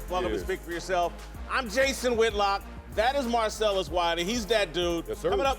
Welcome to Speak for Yourself. I'm Jason Whitlock. That is Marcellus Wiley. He's that dude. Yes, sir. Coming up,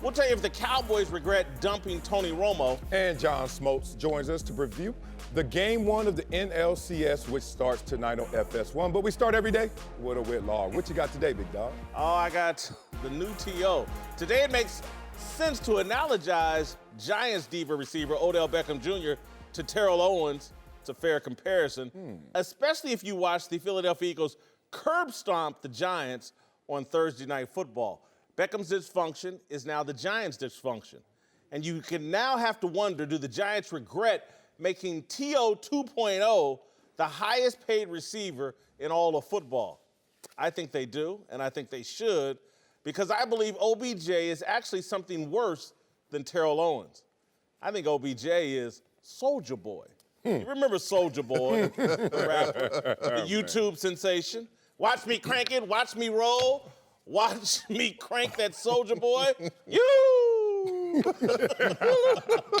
we'll tell you if the Cowboys regret dumping Tony Romo. And John Smoltz joins us to review the game one of the NLCS, which starts tonight on FS1. But we start every day with a Whitlaw. What you got today, big dog? Oh, I got the new TO. Today it makes sense to analogize Giants diva receiver Odell Beckham Jr. to Terrell Owens. It's a fair comparison, especially if you watch the Philadelphia Eagles curb stomp the Giants on Thursday Night Football. Beckham's dysfunction is now the Giants' dysfunction. And you can now have to wonder, do the Giants regret making T.O. 2.0 the highest paid receiver in all of football? I think they do, and I think they should, because I believe OBJ is actually something worse than Terrell Owens. I think OBJ is Soulja Boy. You remember Soulja Boy, the rapper, the YouTube sensation? Watch me crank it, watch me roll, watch me crank that Soulja Boy. You!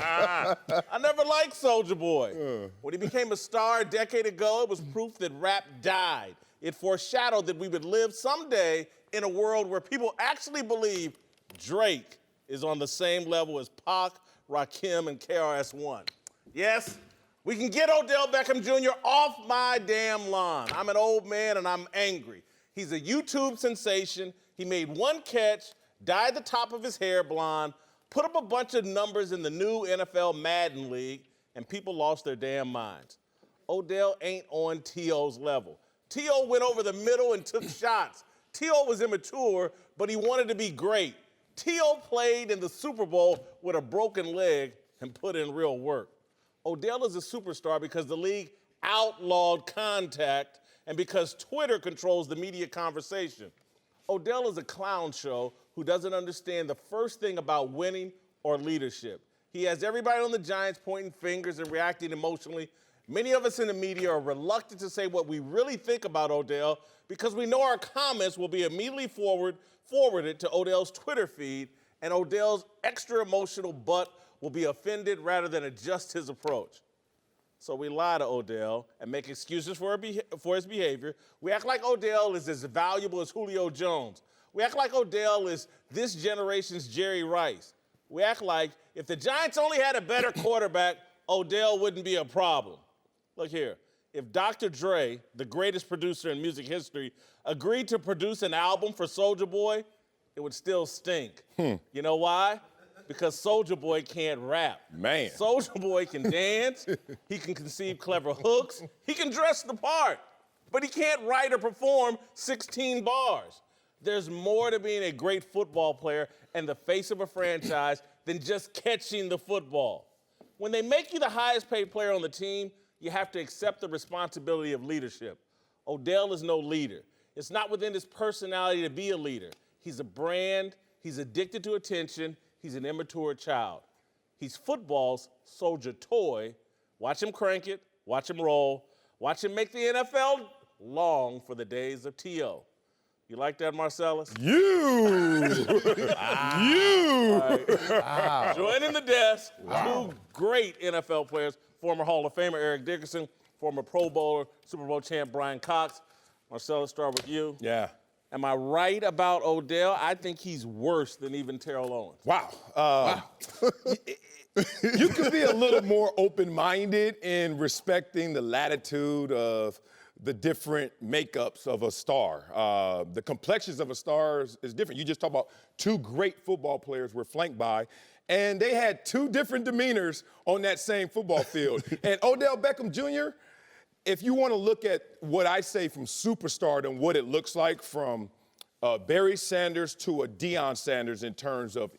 I never liked Soulja Boy. When he became a star a decade ago, it was proof that rap died. It foreshadowed that we would live someday in a world where people actually believe Drake is on the same level as Pac, Rakim, and KRS-One. Yes, we can get Odell Beckham Jr. off my damn lawn. I'm an old man and I'm angry. He's a YouTube sensation. He made one catch, dyed the top of his hair blonde, put up a bunch of numbers in the new NFL Madden League, and people lost their damn minds. Odell ain't on T.O.'s level. T.O. went over the middle and took shots. T.O. was immature, but he wanted to be great. T.O. played in the Super Bowl with a broken leg and put in real work. Odell is a superstar because the league outlawed contact and because Twitter controls the media conversation. Odell is a clown show who doesn't understand the first thing about winning or leadership. He has everybody on the Giants pointing fingers and reacting emotionally. Many of us in the media are reluctant to say what we really think about Odell because we know our comments will be immediately forwarded to Odell's Twitter feed, and Odell's extra emotional butt will be offended rather than adjust his approach. So we lie to Odell and make excuses for his behavior. We act like Odell is as valuable as Julio Jones. We act like Odell is this generation's Jerry Rice. We act like if the Giants only had a better quarterback, Odell wouldn't be a problem. Look here, if Dr. Dre, the greatest producer in music history, agreed to produce an album for Soulja Boy, it would still stink. You know why? Because Soulja Boy can't rap. Man. Soulja Boy can dance, he can conceive clever hooks, he can dress the part, but he can't write or perform 16 bars. There's more to being a great football player and the face of a franchise than just catching the football. When they make you the highest paid player on the team, you have to accept the responsibility of leadership. Odell is no leader. It's not within his personality to be a leader. He's a brand, he's addicted to attention, he's an immature child. He's football's soldier toy. Watch him crank it, watch him roll, watch him make the NFL long for the days of T.O. You like that, Marcellus? You! Right. Joining the desk, two great NFL players, former Hall of Famer Eric Dickerson, former Pro Bowler, Super Bowl champ Brian Cox. Marcellus, start with you. Yeah. Am I right about Odell? I think he's worse than even Terrell Owens. Wow. You could be a little more open-minded in respecting the latitude of the different makeups of a star. The complexions of a star is different. You just talk about two great football players were flanked by, and they had two different demeanors on that same football field. And Odell Beckham Jr., if you want to look at what I say from superstardom, what it looks like from Barry Sanders to a Deion Sanders in terms of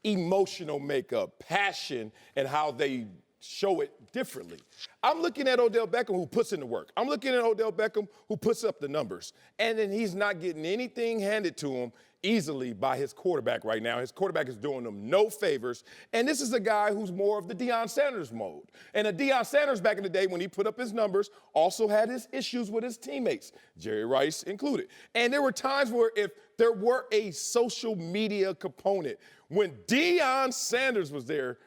emotional makeup, passion, and how they show it differently. I'm looking at Odell Beckham who puts in the work. I'm looking at Odell Beckham who puts up the numbers. And then he's not getting anything handed to him easily by his quarterback right now. His quarterback is doing him no favors. And this is a guy who's more of the Deion Sanders mode. And a Deion Sanders back in the day when he put up his numbers also had his issues with his teammates, Jerry Rice included. And there were times where if there were a social media component, when Deion Sanders was there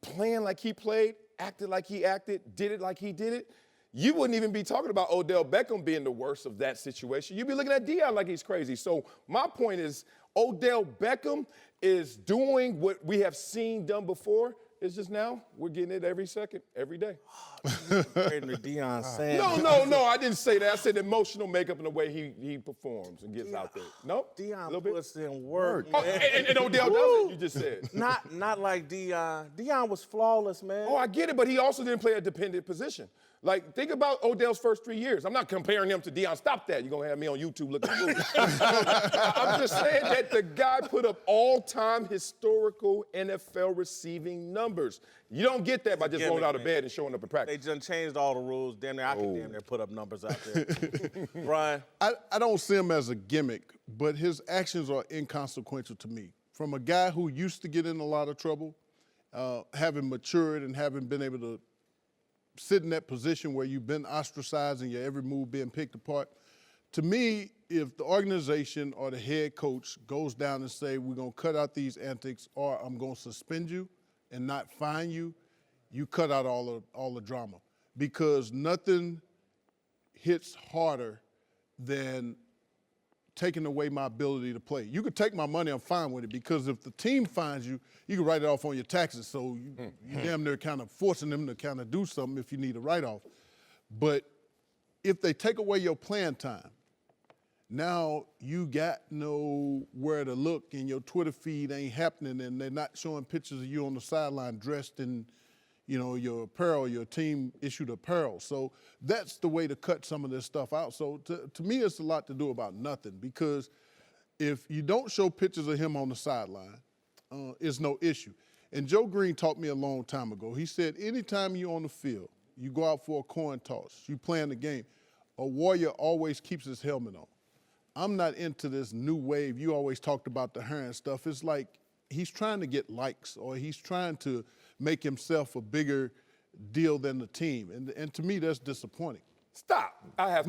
playing like he played, acted like he acted, did it like he did it, you wouldn't even be talking about Odell Beckham being the worst of that situation. You'd be looking at Deion like he's crazy. So my point is, Odell Beckham is doing what we have seen done before. It's just now we're getting it every second, every day. Deion saying. No, I didn't say that. I said emotional makeup and the way he performs and gets out there. No? Deion puts in work. Oh, and Odell does it, you just said. Not like Deion. Deion was flawless, man. Oh, I get it, but he also didn't play a dependent position. Like, think about Odell's first 3 years. I'm not comparing him to Deion. Stop that. You're going to have me on YouTube looking foolish. I'm just saying that the guy put up all-time historical NFL receiving numbers. You don't get that by just rolling out of bed and showing up in practice. They just changed all the rules. I can damn near put up numbers out there. Brian? I don't see him as a gimmick, but his actions are inconsequential to me. From a guy who used to get in a lot of trouble, having matured and having been able to sit in that position where you've been ostracized and your every move being picked apart. To me, if the organization or the head coach goes down and say, we're going to cut out these antics or I'm going to suspend you and not fine you, you cut out all the drama. Because nothing hits harder than taking away my ability to play. You could take my money, I'm fine with it, because if the team finds you, you can write it off on your taxes. So you damn near kind of forcing them to kind of do something if you need a write-off. But if they take away your playing time, now you got nowhere to look and your Twitter feed ain't happening and they're not showing pictures of you on the sideline dressed in, your apparel, your team-issued apparel. So that's the way to cut some of this stuff out. So to me, it's a lot to do about nothing, because if you don't show pictures of him on the sideline, it's no issue. And Joe Green taught me a long time ago. He said, anytime you're on the field, you go out for a coin toss, you playing the game, a warrior always keeps his helmet on. I'm not into this new wave. You always talked about the hair and stuff. It's like he's trying to get likes, or he's trying to make himself a bigger deal than the team. And to me, that's disappointing. Stop. I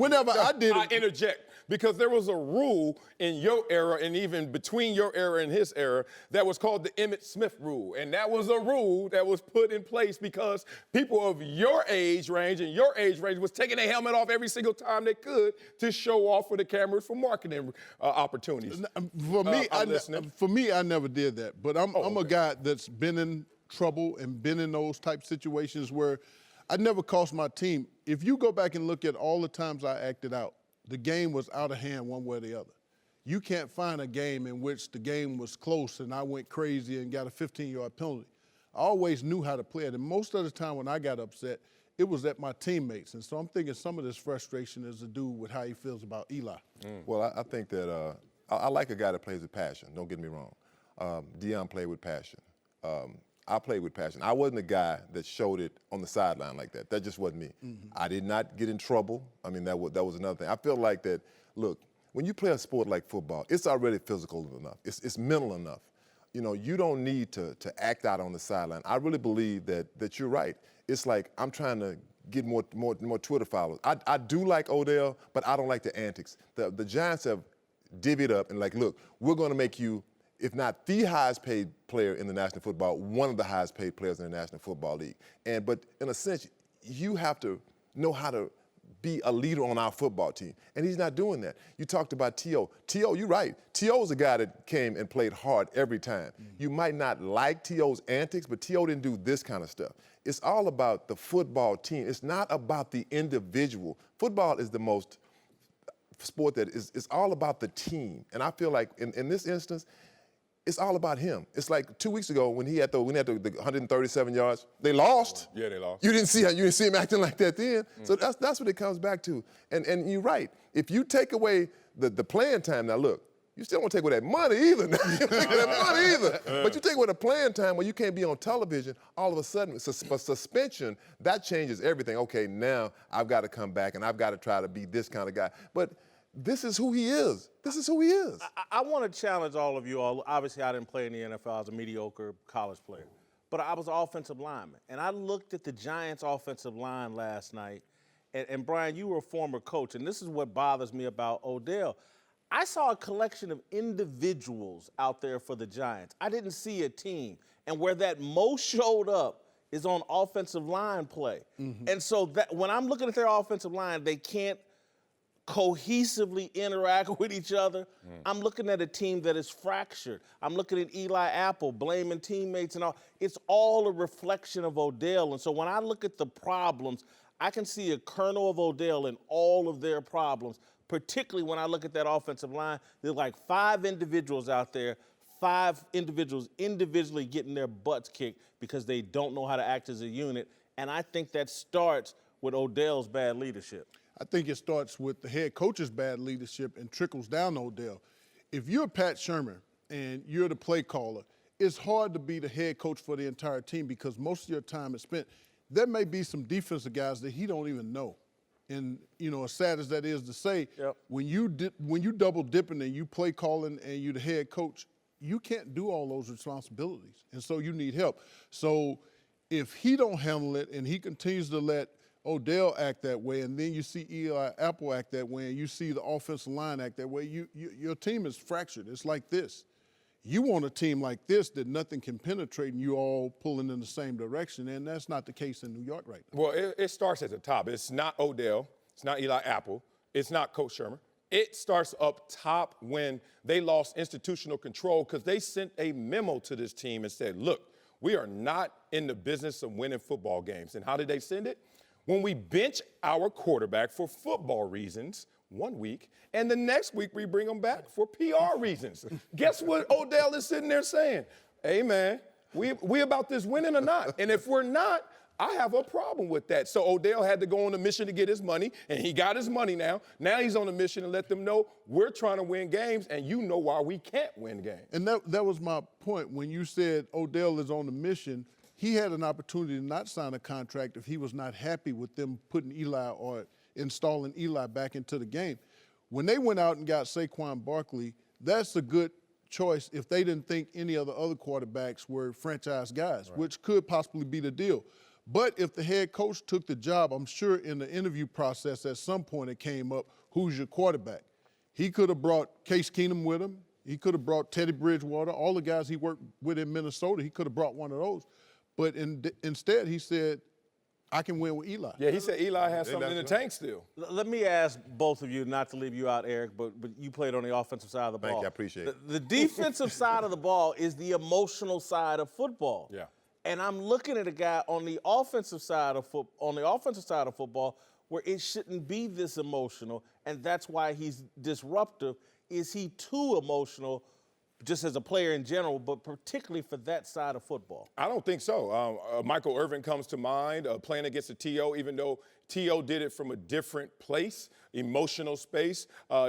interject, because there was a rule in your era and even between your era and his era that was called the Emmitt Smith rule. And that was a rule that was put in place because people of your age range was taking their helmet off every single time they could to show off for the cameras for marketing opportunities. For me, I never did that. But I'm a guy that's been in trouble and been in those type situations where I never cost my team. If you go back and look at all the times I acted out, the game was out of hand one way or the other. You can't find a game in which the game was close and I went crazy and got a 15-yard penalty. I always knew how to play it, and most of the time when I got upset, it was at my teammates. And so I'm thinking some of this frustration is to do with how he feels about Eli. Well, I think that I like a guy that plays with passion. Don't get me wrong. Deion played with passion. I played with passion. I wasn't a guy that showed it on the sideline like that. That just wasn't me. I did not get in trouble. I mean, that was another thing. I feel like that, look, when you play a sport like football, it's already physical enough. It's mental enough. You don't need to act out on the sideline. I really believe that you're right. It's like I'm trying to get more Twitter followers. I do like Odell, but I don't like the antics. The Giants have divvied up and like, look, we're going to make you, if not the highest paid player in the National Football, one of the highest paid players in the National Football League. But in a sense, you have to know how to be a leader on our football team. And he's not doing that. You talked about T.O. T.O., you're right. T.O. is a guy that came and played hard every time. You might not like T.O.'s antics, but T.O. didn't do this kind of stuff. It's all about the football team. It's not about the individual. Football is the most sport that is all about the team. And I feel like in this instance, it's all about him. It's like 2 weeks ago when he had the 137 yards. They lost. Yeah, they lost. You didn't see him acting like that then. So that's what it comes back to. And you're right. If you take away the playing time, now look, you still won't take away that money either. But you take away the playing time where you can't be on television, all of a sudden, suspension, that changes everything. Okay, now I've got to come back and I've got to try to be this kind of guy. But this is who he is. This is who he is. I want to challenge all of you all. Obviously, I didn't play in the NFL. I was a mediocre college player. But I was an offensive lineman. And I looked at the Giants' offensive line last night. And Brian, you were a former coach. And this is what bothers me about Odell. I saw a collection of individuals out there for the Giants. I didn't see a team. And where that most showed up is on offensive line play. And so that when I'm looking at their offensive line, they can't cohesively interact with each other. I'm looking at a team that is fractured. I'm looking at Eli Apple blaming teammates and all. It's all a reflection of Odell. And so when I look at the problems, I can see a kernel of Odell in all of their problems, particularly when I look at that offensive line. There's like 5 individuals out there, 5 individuals individually getting their butts kicked because they don't know how to act as a unit. And I think that starts with Odell's bad leadership. I think it starts with the head coach's bad leadership and trickles down to Odell. If you're Pat Shermer and you're the play caller, it's hard to be the head coach for the entire team because most of your time is spent. There may be some defensive guys that he don't even know. And, you know, as sad as that is to say, when you double dipping and you play calling and you're the head coach, you can't do all those responsibilities. And so you need help. So if he don't handle it and he continues to let Odell act that way, and then you see Eli Apple act that way, and you see the offensive line act that way, your team is fractured. It's like this. You want a team like this that nothing can penetrate and you all pulling in the same direction, and that's not the case in New York right now. Well, it starts at the top. It's not Odell. It's not Eli Apple. It's not Coach Shermer. It starts up top when they lost institutional control because they sent a memo to this team and said, look, we are not in the business of winning football games. And how did they send it? When we bench our quarterback for football reasons 1 week, and the next week we bring him back for PR reasons. Guess what Odell is sitting there saying? Hey, man, we about this winning or not? And if we're not, I have a problem with that. So Odell had to go on a mission to get his money, and he got his money now. Now he's on a mission to let them know we're trying to win games, and you know why we can't win games. And that was my point. When you said Odell is on a mission, he had an opportunity to not sign a contract if he was not happy with them putting Eli or installing Eli back into the game. When they went out and got Saquon Barkley, that's a good choice if they didn't think any of the other quarterbacks were franchise guys, which could possibly be the deal. But if the head coach took the job, I'm sure in the interview process at some point it came up, who's your quarterback? He could have brought Case Keenum with him. He could have brought Teddy Bridgewater, all the guys he worked with in Minnesota. He could have brought one of those. But instead, he said, I can win with Eli. Yeah, he said Eli has something in the tank still. Let me ask both of you, not to leave you out, Eric, but you played on the offensive side of the ball. Thank you, I appreciate it. The defensive side of the ball is the emotional side of football. Yeah. And I'm looking at a guy on the offensive side of football where it shouldn't be this emotional, and that's why he's disruptive. Is he too emotional just as a player in general, but particularly for that side of football? I don't think so. Michael Irvin comes to mind, playing against the T.O., even though T.O. did it from a different place, emotional space.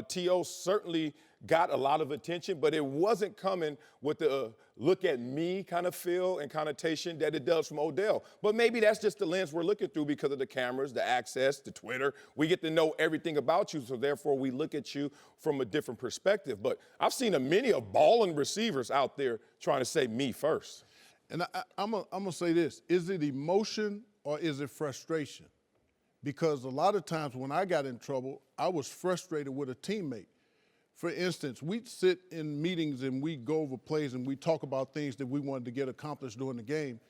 T.O. certainly got a lot of attention, but it wasn't coming with the look at me kind of feel and connotation that it does from Odell. But maybe that's just the lens we're looking through because of the cameras, the access, the Twitter. We get to know everything about you, so therefore we look at you from a different perspective. But I've seen many of balling receivers out there trying to say me first. And I'm going to say this. Is it emotion or is it frustration? Because a lot of times when I got in trouble, I was frustrated with a teammate. For instance, we'd sit in meetings and we go over plays and we talk about things that we wanted to get accomplished during the game.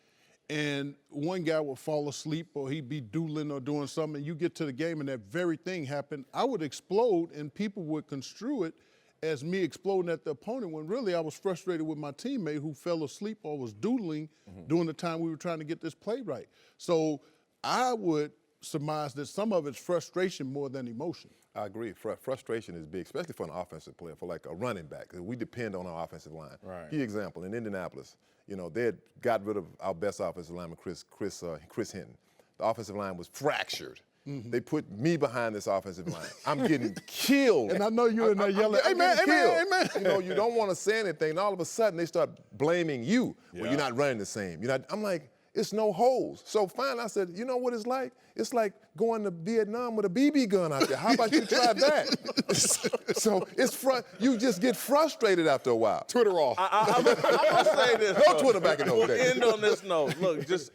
And one guy would fall asleep or he'd be doodling or doing something, and you get to the game and that very thing happened. I would explode and people would construe it as me exploding at the opponent when really I was frustrated with my teammate who fell asleep or was doodling during the time we were trying to get this play right. So I would surmise that some of it's frustration more than emotion. I agree. Frustration is big, especially for an offensive player, for like a running back. We depend on our offensive line. Right. Key example, in Indianapolis, you know, they had got rid of our best offensive lineman, Chris Hinton. The offensive line was fractured. They put me behind this offensive line. I'm getting killed. And I know you're in there yelling, amen, amen, amen. You know, you don't want to say anything, and all of a sudden they start blaming you. Yeah. Well, you're not running the same. I'm like, it's no holes. So finally I said, you know what it's like? It's like going to Vietnam with a BB gun out there. How about you try that? So it's you just get frustrated after a while. Twitter off. I'm going to say this. No Twitter back in those We'll days. end on this note. Look, just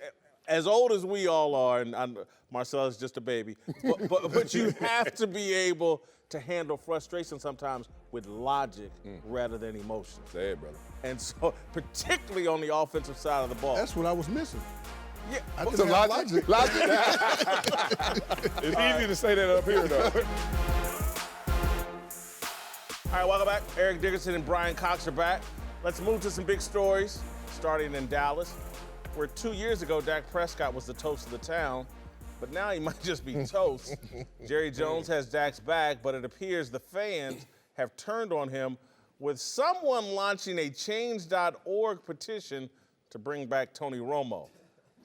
as old as we all are, and Marcellus is just a baby, but you have to be able to handle frustration sometimes with logic rather than emotion. Say it, brother. And so, particularly on the offensive side of the ball. That's what I was missing. Yeah, I What's can the have logic? Logic? It's easy to say that up here, though. All right, welcome back. Eric Dickerson and Brian Cox are back. Let's move to some big stories, starting in Dallas, where 2 years ago, Dak Prescott was the toast of the town, but now he might just be toast. Jerry Jones has Dak's back, but it appears the fans have turned on him, with someone launching a change.org petition to bring back Tony Romo.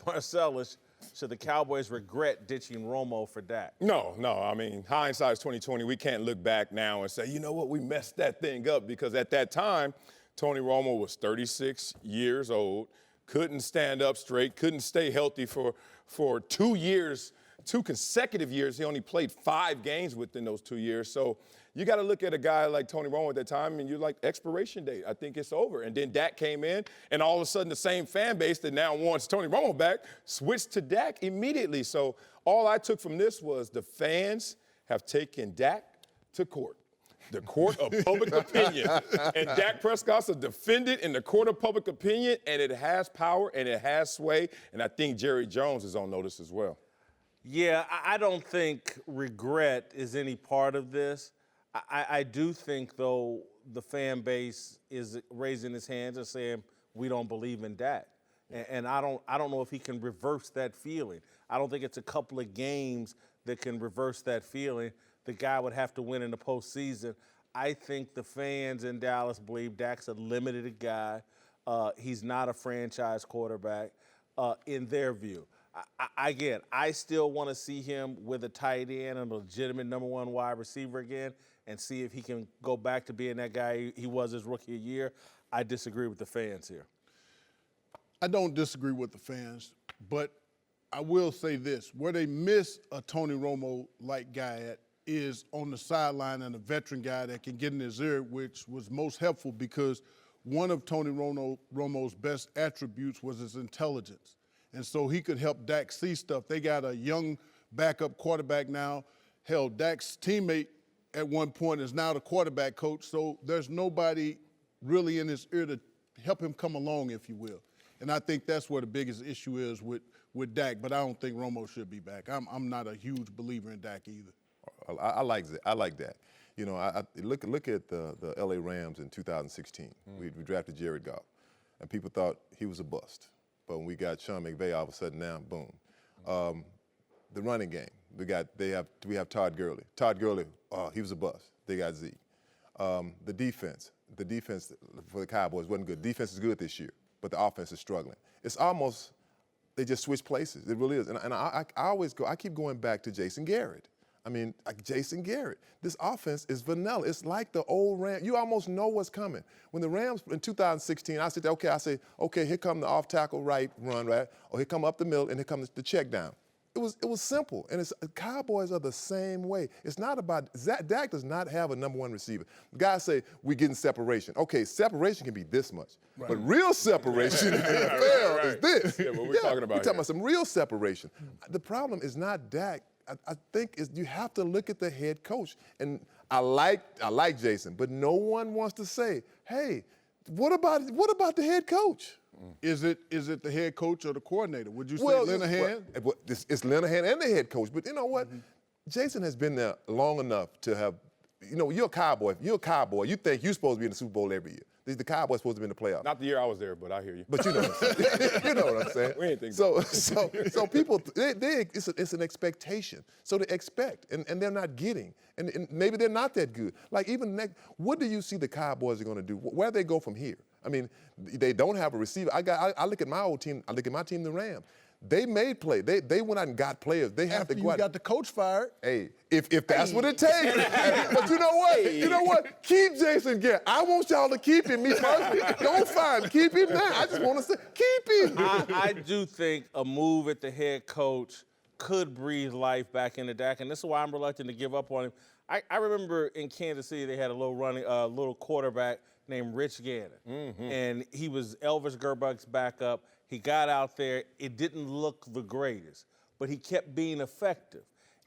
Marcellus, should the Cowboys regret ditching Romo for Dak? No. I mean, hindsight's 2020. We can't look back now and say, you know what, we messed that thing up, because at that time, Tony Romo was 36 years old, couldn't stand up straight, couldn't stay healthy for 2 years, 2 consecutive years. He only played 5 games within those 2 years. So you got to look at a guy like Tony Romo at that time, and you're like, expiration date, I think it's over. And then Dak came in, and all of a sudden the same fan base that now wants Tony Romo back switched to Dak immediately. So all I took from this was the fans have taken Dak to court. The court of public opinion. And Dak Prescott's a defendant in the court of public opinion, and it has power and it has sway. And I think Jerry Jones is on notice as well. Yeah, I don't think regret is any part of this. I do think, though, the fan base is raising his hands and saying, we don't believe in Dak. And I don't know if he can reverse that feeling. I don't think it's a couple of games that can reverse that feeling. The guy would have to win in the postseason. I think the fans in Dallas believe Dak's a limited guy. He's not a franchise quarterback in their view. I still want to see him with a tight end and a legitimate number 1 wide receiver again, and see if he can go back to being that guy he was his rookie year. I disagree with the fans here. I don't disagree with the fans, but I will say this. Where they miss a Tony Romo-like guy at is on the sideline, and a veteran guy that can get in his ear, which was most helpful because one of Tony Romo's best attributes was his intelligence. And so he could help Dak see stuff. They got a young backup quarterback now. Hell, Dak's teammate at one point is now the quarterback coach, so there's nobody really in his ear to help him come along, if you will. And I think that's where the biggest issue is with Dak, but I don't think Romo should be back. I'm not a huge believer in Dak either. I like that. You know, I look at the LA Rams in 2016. We drafted Jared Goff, and people thought he was a bust. But when we got Sean McVay, all of a sudden now, boom. The running game, we have Todd Gurley. Todd Gurley, he was a bust. They got Zeke. The defense for the Cowboys wasn't good. Defense is good this year, but the offense is struggling. It's almost they just switched places. It really is. And I keep going back to Jason Garrett. I mean, Jason Garrett. This offense is vanilla. It's like the old Rams. You almost know what's coming. When the Rams in 2016, I said, okay, here come the off tackle right run, right? Or here come up the middle, and here comes the check down. It was simple, and Cowboys are the same way. It's not about Dak does not have a number 1 receiver. Guys say we're getting separation. Okay, separation can be this much, but real separation in the NFL is this. Yeah, what we're talking about. We're talking about some real separation. The problem is not Dak. I think you have to look at the head coach, and I like Jason, but no one wants to say, hey, what about the head coach? Is it the head coach or the coordinator? Would you say Linehan? It's Linehan and the head coach. But you know what? Jason has been there long enough to have, you're a Cowboy. You're a Cowboy. You think you're supposed to be in the Super Bowl every year. The Cowboys supposed to be in the playoffs. Not the year I was there, but I hear you. But you know what I'm saying. You know what I'm saying. We ain't think so people, it's an expectation. So they expect, and they're not getting. And maybe they're not that good. Like even what do you see the Cowboys are going to do? Where they go from here? I mean, they don't have a receiver. I look at my old team. I look at my team, the Rams. They made play. They went out and got players. They have After to go out. you got the coach fired. Hey, if that's what it takes. But you know what? You know what? Keep Jason Garrett. I want y'all to keep him. Me personally. Don't fire him. Keep him now. I just want to say, keep him. I do think a move at the head coach could breathe life back into Dak, and this is why I'm reluctant to give up on him. I remember in Kansas City they had a little quarterback named Rich Gannon, and he was Elvis Gerbach's backup. He got out there. It didn't look the greatest, but he kept being effective,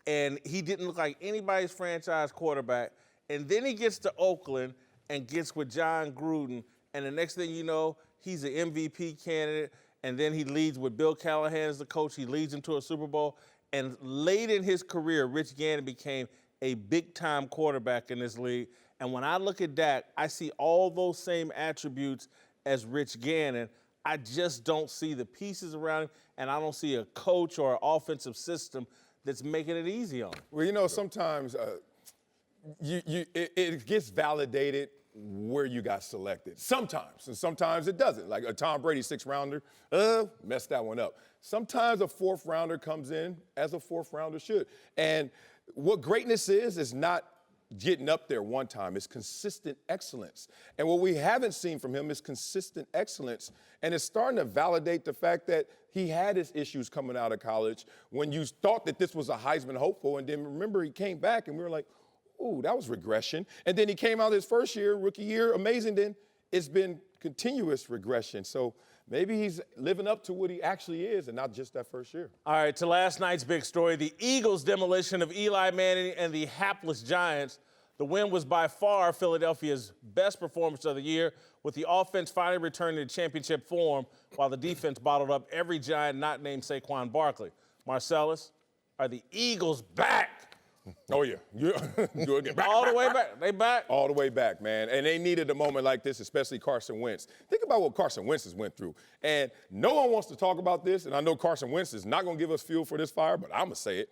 and he didn't look like anybody's franchise quarterback. And then he gets to Oakland and gets with John Gruden, and the next thing you know, he's an MVP candidate. and then he leads with Bill Callahan as the coach. He leads into a Super Bowl. And late in his career, Rich Gannon became a big-time quarterback in this league. And when I look at Dak, I see all those same attributes as Rich Gannon. I just don't see the pieces around him, and I don't see a coach or an offensive system that's making it easy on him. Well, you know, sometimes it gets validated where you got selected. Sometimes, and sometimes it doesn't. Like a Tom Brady 6-rounder, messed that one up. Sometimes a 4th rounder comes in as a 4th rounder should. And what greatness is not getting up there one time. It's consistent excellence. And what we haven't seen from him is consistent excellence. And it's starting to validate the fact that he had his issues coming out of college when you thought that this was a Heisman hopeful. And then remember, he came back and we were like, ooh, that was regression. And then he came out his first year, rookie year, amazing. Then it's been continuous regression. So maybe he's living up to what he actually is and not just that first year. All right, to last night's big story, the Eagles' demolition of Eli Manning and the hapless Giants. The win was by far Philadelphia's best performance of the year, with the offense finally returning to championship form while the defense bottled up every Giant not named Saquon Barkley. Marcellus, are the Eagles back? Oh, yeah. Back, all the way back. They back? All the way back, man. And they needed a moment like this, especially Carson Wentz. Think about what Carson Wentz has went through. And no one wants to talk about this, and I know Carson Wentz is not going to give us fuel for this fire, but I'm going to say it.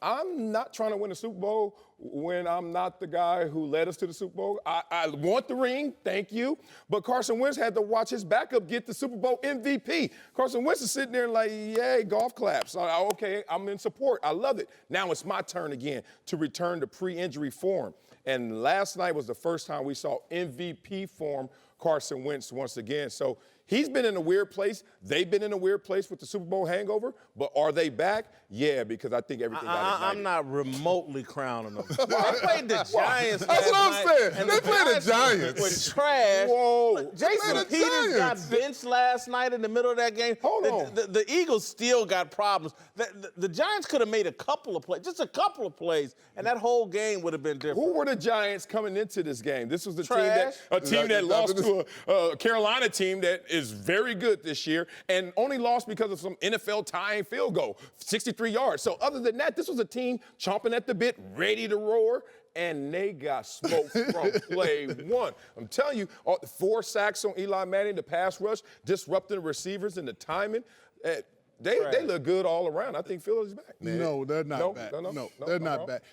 I'm not trying to win a Super Bowl when I'm not the guy who led us to the Super Bowl. I want the ring, thank you. But Carson Wentz had to watch his backup get the Super Bowl MVP. Carson Wentz is sitting there like, yay, golf claps. Okay, I'm in support. I love it. Now it's my turn again to return to pre-injury form. And last night was the first time we saw MVP form Carson Wentz once again. So he's been in a weird place. They've been in a weird place with the Super Bowl hangover. But are they back? Yeah, because I think everything got ignited. I'm not remotely crowning them. They played the Giants. That's what I'm saying. They played the Giants. With trash. Whoa. Look, Jason Peters got benched last night in the middle of that game. Hold on. The Eagles still got problems. The Giants could have made a couple of plays, just a couple of plays, and that whole game would have been different. Who were the Giants coming into this game? This was the Trash. team that lost to a Carolina team that is very good this year and only lost because of some NFL tying field goal, 63 yards. So other than that, this was a team chomping at the bit, ready to roar, and they got smoked from play one. I'm telling you, 4 sacks on Eli Manning, the pass rush, disrupting the receivers and the timing. They look good all around. I think Philly's back. Man. No, they're not back. No, they're not back.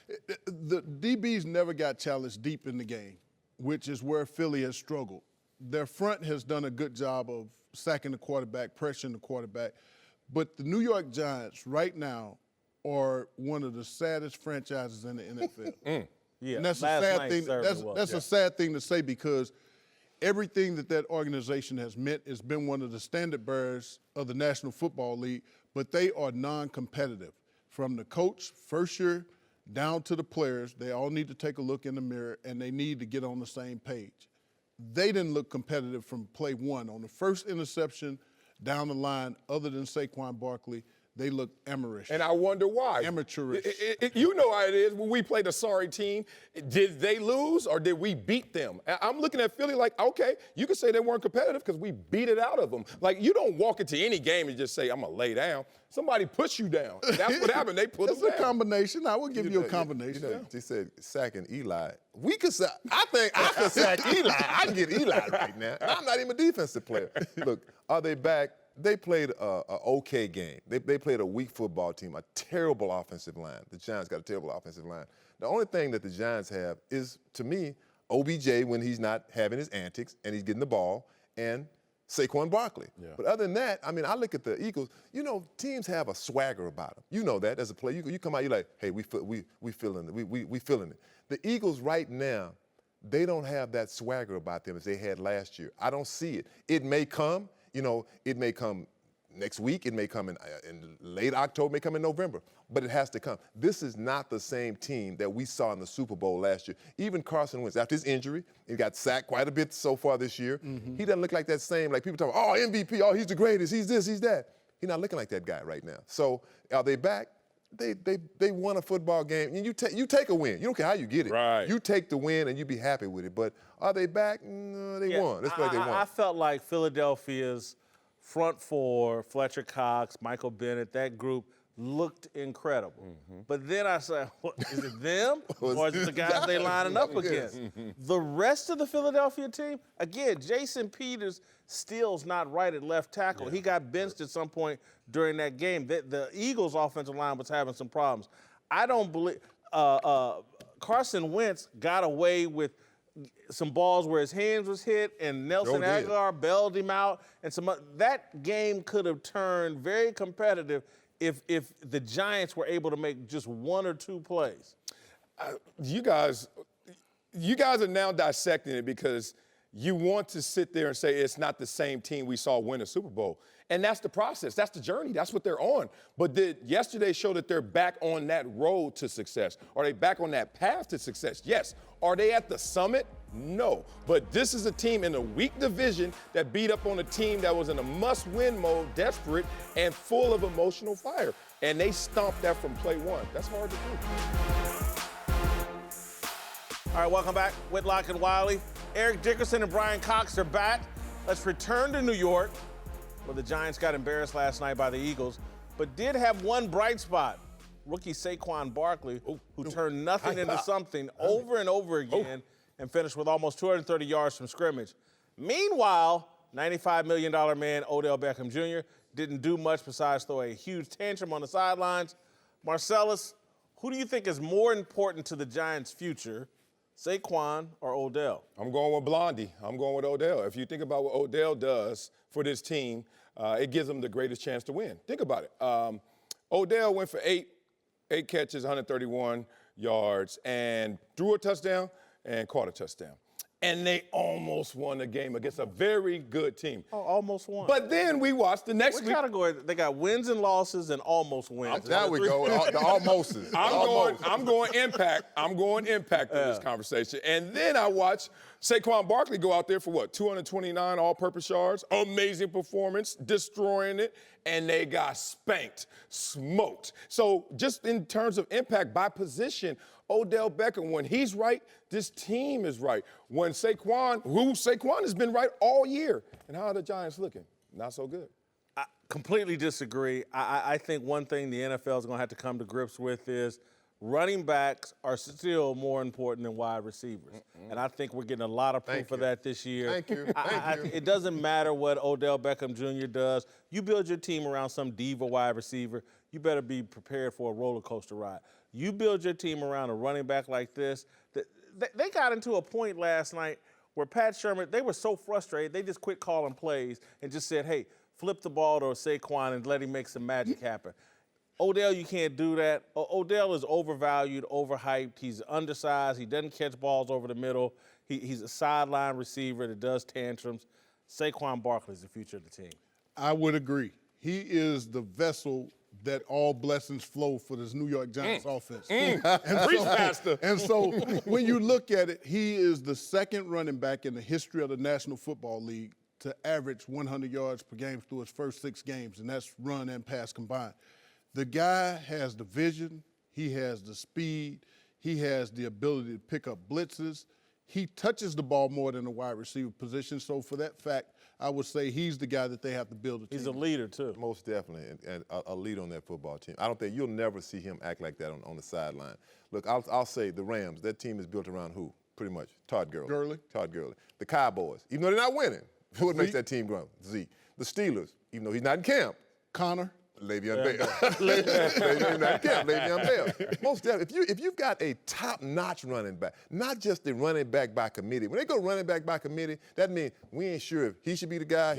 The DBs never got challenged deep in the game, which is where Philly has struggled. Their front has done a good job of sacking the quarterback, pressuring the quarterback. But the New York Giants right now are one of the saddest franchises in the NFL. Yeah, and that's a sad thing. That's a sad thing to say because everything that organization has meant has been one of the standard bearers of the National Football League, but they are non-competitive. From the coach, first year, down to the players, they all need to take a look in the mirror, and they need to get on the same page. They didn't look competitive from play one. On the first interception down the line, other than Saquon Barkley, they looked amateurish. And I wonder why. Amateurish. You know how it is when we played a sorry team. Did they lose or did we beat them? I'm looking at Philly like, okay, you can say they weren't competitive because we beat it out of them. Like, you don't walk into any game and just say, I'm going to lay down. Somebody puts you down. And that's what happened. They put them down. It's a combination. I will give you a combination. They said sacking Eli. We could sack. I think I could sack Eli. I can get Eli right now. And I'm not even a defensive player. Look, are they back? They played an okay game. They played a weak football team, a terrible offensive line. The Giants got a terrible offensive line. The only thing that the Giants have is, to me, OBJ when he's not having his antics and he's getting the ball, and Saquon Barkley. Yeah. But other than that, I mean, I look at the Eagles. You know, teams have a swagger about them. You know that as a player. You come out, you're like, hey, we feeling it. We feeling it. The Eagles right now, they don't have that swagger about them as they had last year. I don't see it. It may come. You know, it may come next week. It may come in late October. It may come in November. But it has to come. This is not the same team that we saw in the Super Bowl last year. Even Carson Wentz, after his injury, he got sacked quite a bit so far this year. Mm-hmm. He doesn't look like that same, like people talk, oh, MVP, oh, he's the greatest, he's this, he's that. He's not looking like that guy right now. So are they back? They won a football game. And you take a win. You don't care how you get it. Right. You take the win and you be happy with it. But are they back? No, they won. That's like they won. I felt like Philadelphia's front four, Fletcher Cox, Michael Bennett, that group looked incredible. But then I said, well, is it them or is it the guys they lining up against? The rest of the Philadelphia team, again, Jason Peters still's not right at left tackle. He got benched at some point during that game. The Eagles' offensive line was having some problems. I don't believe Carson Wentz got away with some balls where his hands was hit, and Nelson Aguilar bailed him out. And that game could have turned very competitive if the Giants were able to make just one or two plays. You guys are now dissecting it because you want to sit there and say it's not the same team we saw win a Super Bowl. And that's the process. That's the journey. That's what they're on. But did yesterday show that they're back on that road to success? Are they back on that path to success? Yes. Are they at the summit? No. But this is a team in a weak division that beat up on a team that was in a must-win mode, desperate, and full of emotional fire. And they stomped that from play one. That's hard to do. All right, welcome back. Whitlock and Wiley. Eric Dickerson and Brian Cox are back. Let's return to New York, where the Giants got embarrassed last night by the Eagles, but did have one bright spot. Rookie Saquon Barkley, who turned nothing into something over and over again and finished with almost 230 yards from scrimmage. Meanwhile, $95 million man Odell Beckham Jr. didn't do much besides throw a huge tantrum on the sidelines. Marcellus, who do you think is more important to the Giants' future, Saquon or Odell? I'm going with Blondie. I'm going with Odell. If you think about what Odell does for this team, it gives them the greatest chance to win. Think about it. Odell went for eight catches, 131 yards, and threw a touchdown and caught a touchdown. And they almost won the game against a very good team. Oh, almost won. But then we watched the next week. What category? They got wins and losses and almost wins. There we go. The almost's. I'm going impact. I'm going impact in this conversation. And then I watched Saquon Barkley go out there for what? 229 all-purpose yards. Amazing performance, destroying it. And they got spanked, smoked. So just in terms of impact by position, Odell Beckham, when he's right, this team is right. When Saquon has been right all year. And how are the Giants looking? Not so good. I completely disagree. I think one thing the NFL is going to have to come to grips with is running backs are still more important than wide receivers. And I think we're getting a lot of proof of that this year. Thank you. It doesn't matter what Odell Beckham Jr. does. You build your team around some diva wide receiver, you better be prepared for a roller coaster ride. You build your team around a running back like this. They got into a point last night where Pat Shermer, they were so frustrated, they just quit calling plays and just said, hey, flip the ball to Saquon and let him make some magic happen. Odell, you can't do that. Odell is overvalued, overhyped. He's undersized. He doesn't catch balls over the middle. He's a sideline receiver that does tantrums. Saquon Barkley is the future of the team. I would agree. He is the vessel that all blessings flow for this New York Giants offense. And so when you look at it, he is the second running back in the history of the National Football League to average 100 yards per game through his first 6 games, and that's run and pass combined. The guy has the vision, he has the speed, he has the ability to pick up blitzes. He touches the ball more than the wide receiver position, so for that fact, I would say he's the guy that they have to build a team. He's a leader, too. Most definitely, and a leader on that football team. I don't think you'll never see him act like that on the sideline. Look, I'll say the Rams, that team is built around who? Pretty much, Todd Gurley. Todd Gurley. The Cowboys, even though they're not winning, what makes that team grow? Zeke. The Steelers, even though he's not in camp. Connor. Le'Veon Bell. Le'Veon Bell. Most definitely. If you've got a top-notch running back, not just the running back by committee. When they go running back by committee, that means we ain't sure if he should be the guy.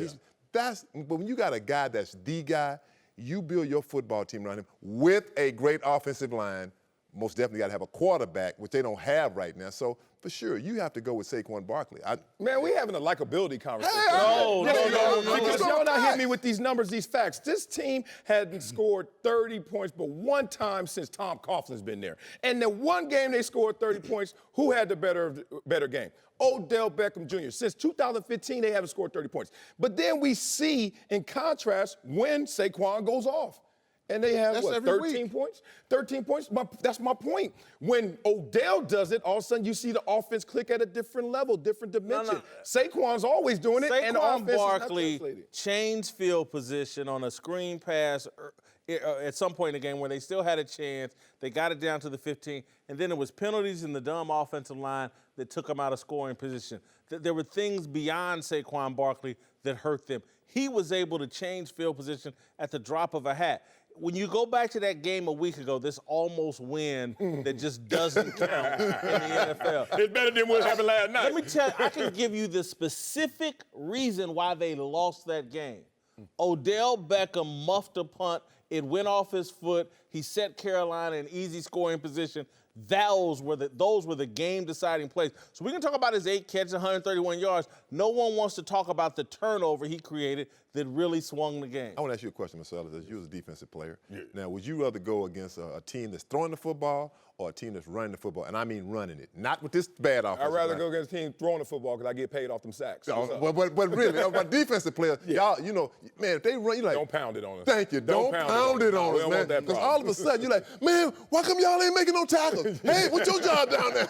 But when you got a guy that's the guy, you build your football team around him with a great offensive line. Most definitely got to have a quarterback, which they don't have right now. So, for sure, you have to go with Saquon Barkley. Man, we having a likability conversation. No. Because y'all not hitting me with these numbers, these facts. This team hadn't scored 30 points but one time since Tom Coughlin's been there. And the one game they scored 30 points, who had the better game? Odell Beckham Jr. Since 2015, they haven't scored 30 points. But then we see, in contrast, when Saquon goes off. And they have, That's what, every 13 week. points? 13 points? That's my point. When Odell does it, all of a sudden you see the offense click at a different level, different dimension. Saquon's always doing it, and the offense is not Barkley translating. changed field position on a screen pass at some point in the game where they still had a chance. They got it down to the 15, and then it was penalties in the dumb offensive line that took them out of scoring position. There were things beyond Saquon Barkley that hurt them. He was able to change field position at the drop of a hat. When you go back to that game a week ago, this almost win that just doesn't count in the NFL. It's better than what happened last night. Let me tell you, I can give you the specific reason why they lost that game. Odell Beckham muffed a punt. It went off his foot. He set Carolina in easy scoring position. Those were the game-deciding plays. So we can talk about his 8 catches, 131 yards. No one wants to talk about the turnover he created that really swung the game. I want to ask you a question, Marcellus, as you was a defensive player. Yeah. Now, would you rather go against a team that's throwing the football or a team that's running the football? And I mean running it, not with this bad offense. I'd rather go against a team throwing the football because I get paid off them sacks. But really, my defensive players, y'all, you know, man, if they run, you like. Don't pound it on us. Thank you. Don't pound it on us, man. Because all of a sudden, you're like, man, why come y'all ain't making no tackles? Hey, what's your job down there?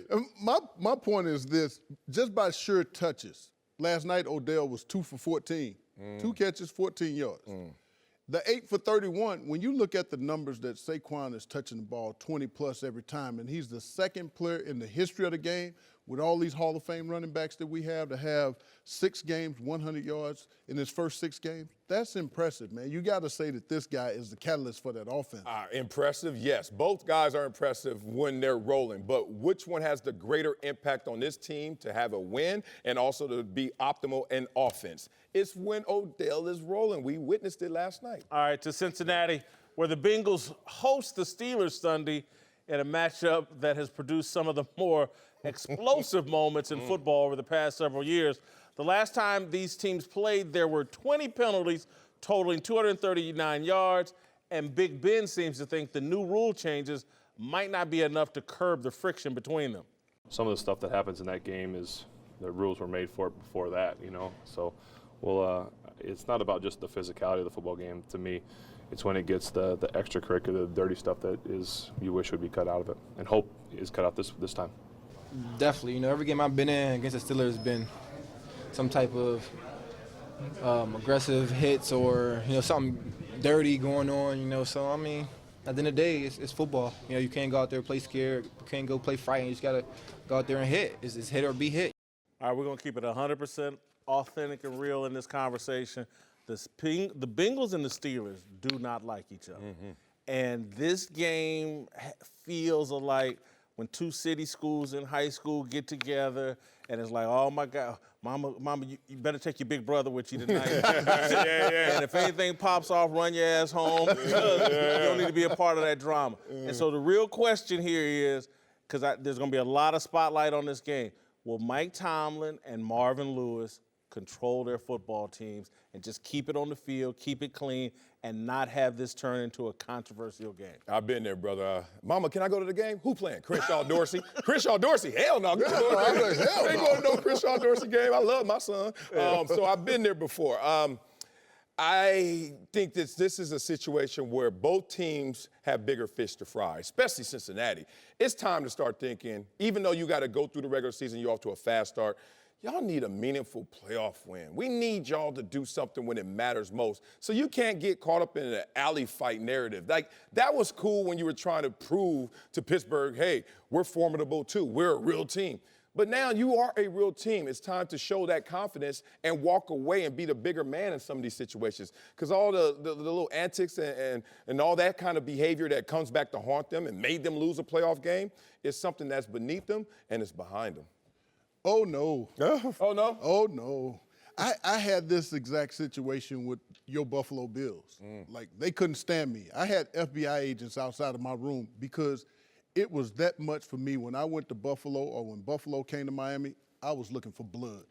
and my point is this, just by sheer touches, last night Odell was 2 for 14. 2 catches, 14 yards. The 8 for 31, when you look at the numbers that Saquon is touching the ball 20-plus every time, and he's the second player in the history of the game with all these Hall of Fame running backs that we have to have 6 games, 100 yards in his first 6 games, that's impressive, man. You got to say that this guy is the catalyst for that offense. Impressive, yes. Both guys are impressive when they're rolling, but which one has the greater impact on this team to have a win and also to be optimal in offense? It's when Odell is rolling. We witnessed it last night. All right, to Cincinnati, where the Bengals host the Steelers Sunday in a matchup that has produced some of the more explosive moments in football over the past several years. The last time these teams played, there were 20 penalties totaling 239 yards, and Big Ben seems to think the new rule changes might not be enough to curb the friction between them. Some of the stuff that happens in that game is the rules were made for it before that, you know. So, well, it's not about just the physicality of the football game. To me, it's when it gets the extracurricular, the dirty stuff that is you wish would be cut out of it, and hope is cut out this time. Definitely, you know, every game I've been in against the Steelers has been some type of aggressive hits or, you know, something dirty going on, you know. So, I mean, at the end of the day, it's football. You know, you can't go out there and play scared. You can't go play frightened. You just got to go out there and hit. It's hit or be hit. All right, we're going to keep it 100% authentic and real in this conversation. The Bengals and the Steelers do not like each other. And this game feels like when 2 city schools in high school get together and it's like, oh, my God, Mama, you better take your big brother with you tonight. And if anything pops off, run your ass home because you don't need to be a part of that drama. And so the real question here is, because there's going to be a lot of spotlight on this game, will Mike Tomlin and Marvin Lewis control their football teams and just keep it on the field, keep it clean, and not have this turn into a controversial game? I've been there, brother. Mama, can I go to the game? Who playing? Crenshaw Dorsey? Crenshaw Dorsey? Hell no. Good Lord. I ain't going to no Crenshaw Dorsey game. I love my son. So I've been there before. I think this is a situation where both teams have bigger fish to fry, especially Cincinnati. It's time to start thinking, even though you got to go through the regular season, you're off to a fast start, y'all need a meaningful playoff win. We need y'all to do something when it matters most. So you can't get caught up in an alley fight narrative. Like, that was cool when you were trying to prove to Pittsburgh, hey, we're formidable too. We're a real team. But now you are a real team. It's time to show that confidence and walk away and be the bigger man in some of these situations. Because all the little antics and all that kind of behavior that comes back to haunt them and made them lose a playoff game is something that's beneath them and it's behind them. Oh, no. Oh, no? Oh, no. I had this exact situation with your Buffalo Bills. Like, they couldn't stand me. I had FBI agents outside of my room because it was that much for me. When I went to Buffalo or when Buffalo came to Miami, I was looking for blood.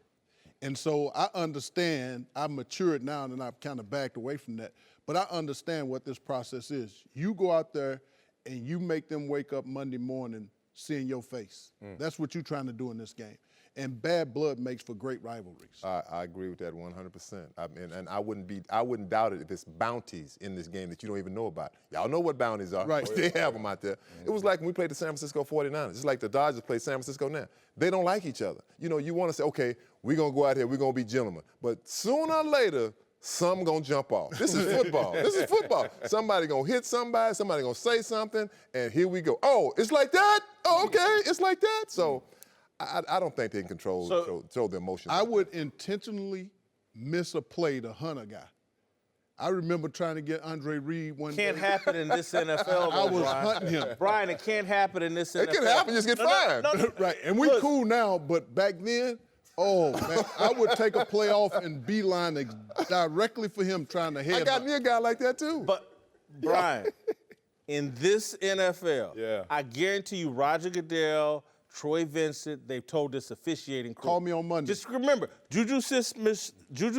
And so I understand, I've matured now and I've kind of backed away from that, but I understand what this process is. You go out there and you make them wake up Monday morning seeing your face. That's what you're trying to do in this game. And bad blood makes for great rivalries. I agree with that 100%. And I wouldn't doubt it if it's bounties in this game that you don't even know about. Y'all know what bounties are. Right. They have them out there. It was like when we played the San Francisco 49ers. It's like the Dodgers play San Francisco now. They don't like each other. You know, you want to say, okay, we're going to go out here, we're going to be gentlemen. But sooner or later, some going to jump off. This is football. This is football. Somebody going to hit somebody going to say something, and here we go. Oh, it's like that? Oh, okay, it's like that? So I don't think they can control the emotions. I would intentionally miss a play to hunt a guy. I remember trying to get Andre Reed one day. Can't happen in this NFL, I though, was Brian. hunting him. Brian, it can't happen in this NFL. It can happen, just get fined. No. Right, and we cool now, but back then, oh, man, I would take a play off and beeline directly for him trying to head. I got me a guy like that, too. But, Brian, in this NFL, I guarantee you Roger Goodell, Troy Vincent, they've told this officiating crew. Call me on Monday. Just remember, Juju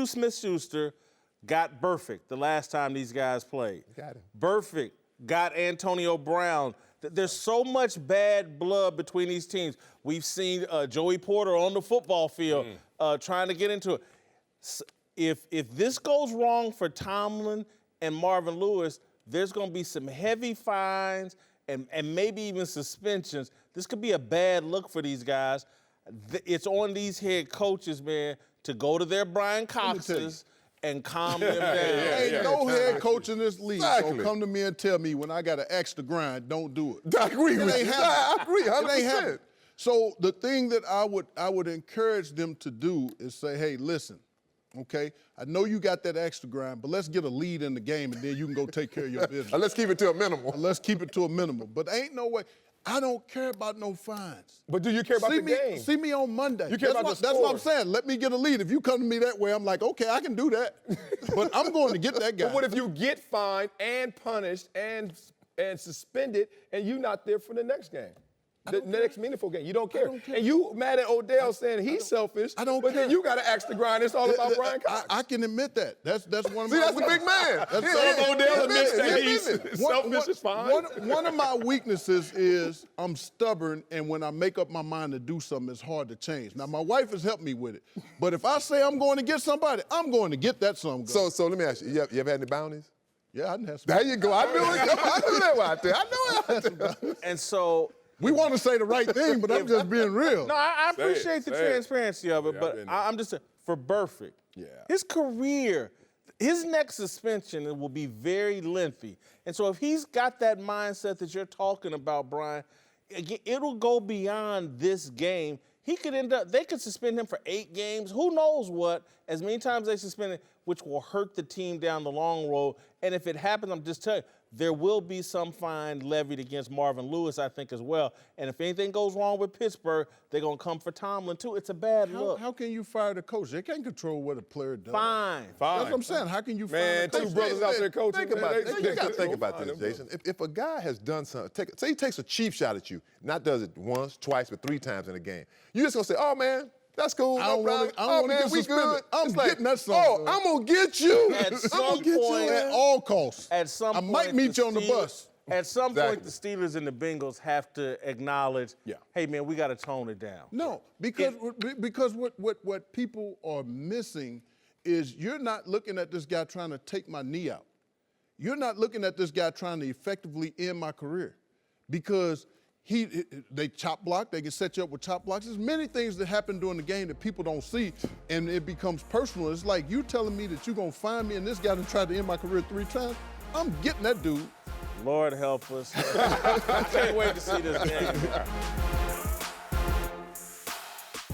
Smith-Schuster got Burfict the last time these guys played. Got him. Burfict got Antonio Brown. There's so much bad blood between these teams. We've seen Joey Porter on the football field trying to get into it. If this goes wrong for Tomlin and Marvin Lewis, there's going to be some heavy fines and maybe even suspensions. This could be a bad look for these guys. It's on these head coaches, man, to go to their Brian Coxes and calm them down. Ain't no head coach in this league Exactly. so come to me and tell me when I got an extra grind, don't do it. I agree with you. I agree, 100%. It ain't happening. So the thing that I would encourage them to do is say, hey, listen, okay, I know you got that extra grind, but let's get a lead in the game and then you can go take care of your business. Let's keep it to a minimum. Let's keep it to a minimum. But ain't no way. I don't care about no fines. But do you care about the game? See me on Monday. You care about the That's what I'm score. saying. Let me get a lead. If you come to me that way, I'm like, okay, I can do that. But I'm going to get that guy. But what if you get fined and punished and suspended and you're not there for the next game? The next meaningful game. You don't care. And you mad at Odell saying he's selfish. I don't but care. then you got to ask the grind. It's all about Brian Cox. I can admit that. That's one of See, my that's a big man. That's So Odell admits that he's One- selfish is fine. One of my weaknesses is I'm stubborn, and when I make up my mind to do something, it's hard to change. Now, my wife has helped me with it. But if I say I'm going to get somebody, I'm going to get that something. So let me ask you, you ever had any bounties? Yeah, I didn't have some. There you go. I knew it. I knew that one out there. I knew it out there. And so We want to say the right thing, but I'm just being real. No, I appreciate the say it. transparency of it, Yeah, I've but been- I'm just for Burfict. Yeah. His career, his next suspension will be very lengthy, and so if he's got that mindset that you're talking about, Brian, it'll go beyond this game. He could end up. They could suspend him for 8 games. Who knows what? As many times they suspend him, which will hurt the team down the long road. And if it happens, I'm just telling you, there will be some fine levied against Marvin Lewis, I think, as well. And if anything goes wrong with Pittsburgh, they're going to come for Tomlin, too. It's a bad look. How can you fire the coach? They can't control what a player does. Fine. That's what I'm saying. How can you fire Man, the two coach? brothers out there coaching. Think about man, this. they You got to think control about fine this, them Jason. If a guy has done something, say he takes a cheap shot at you, not does it once, twice, but 3 times in a game, you just gonna say, "Oh man, that's cool. I No don't problem. wanna- I don't Oh wanna man, get we suspended. good." I'm It's getting that something, Oh, man. I'm gonna get you. At I'm some gonna get you. point- At all costs. At some I point, might meet you on the bus. At some point, the Exactly. Steelers and the Bengals have to acknowledge, Yeah. hey, man, we got to tone it down. No, because what people are missing is you're not looking at this guy trying to take my knee out. You're not looking at this guy trying to effectively end my career, because they chop block. They can set you up with chop blocks. There's many things that happen during the game that people don't see, and it becomes personal. It's like you telling me that you're gonna find me and this guy that tried to end my career 3 times. I'm getting that dude. Lord help us. I can't wait to see this game.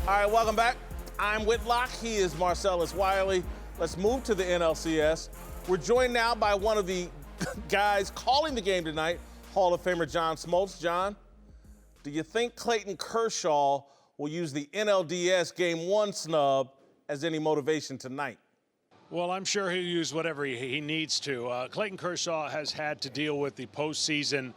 All right, welcome back. I'm Whitlock. He is Marcellus Wiley. Let's move to the NLCS. We're joined now by one of the guys calling the game tonight, Hall of Famer John Smoltz. John, do you think Clayton Kershaw will use the NLDS Game 1 snub as any motivation tonight? Well, I'm sure he'll use whatever he needs to. Clayton Kershaw has had to deal with the postseason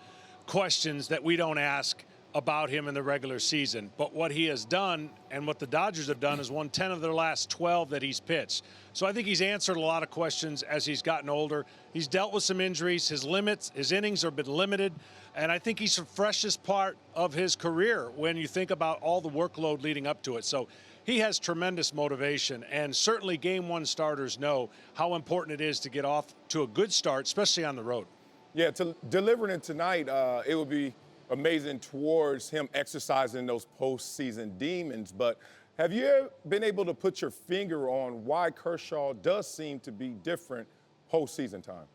questions that we don't ask about him in the regular season. But what he has done and what the Dodgers have done is won 10 of their last 12 that he's pitched. So I think he's answered a lot of questions as he's gotten older. He's dealt with some injuries. His innings have been limited. And I think he's the freshest part of his career when you think about all the workload leading up to it. So he has tremendous motivation. And certainly Game 1 starters know how important it is to get off to a good start, especially on the road. Yeah, delivering it tonight, it would be amazing towards him exercising those postseason demons. But have you ever been able to put your finger on why Kershaw does seem to be different postseason time?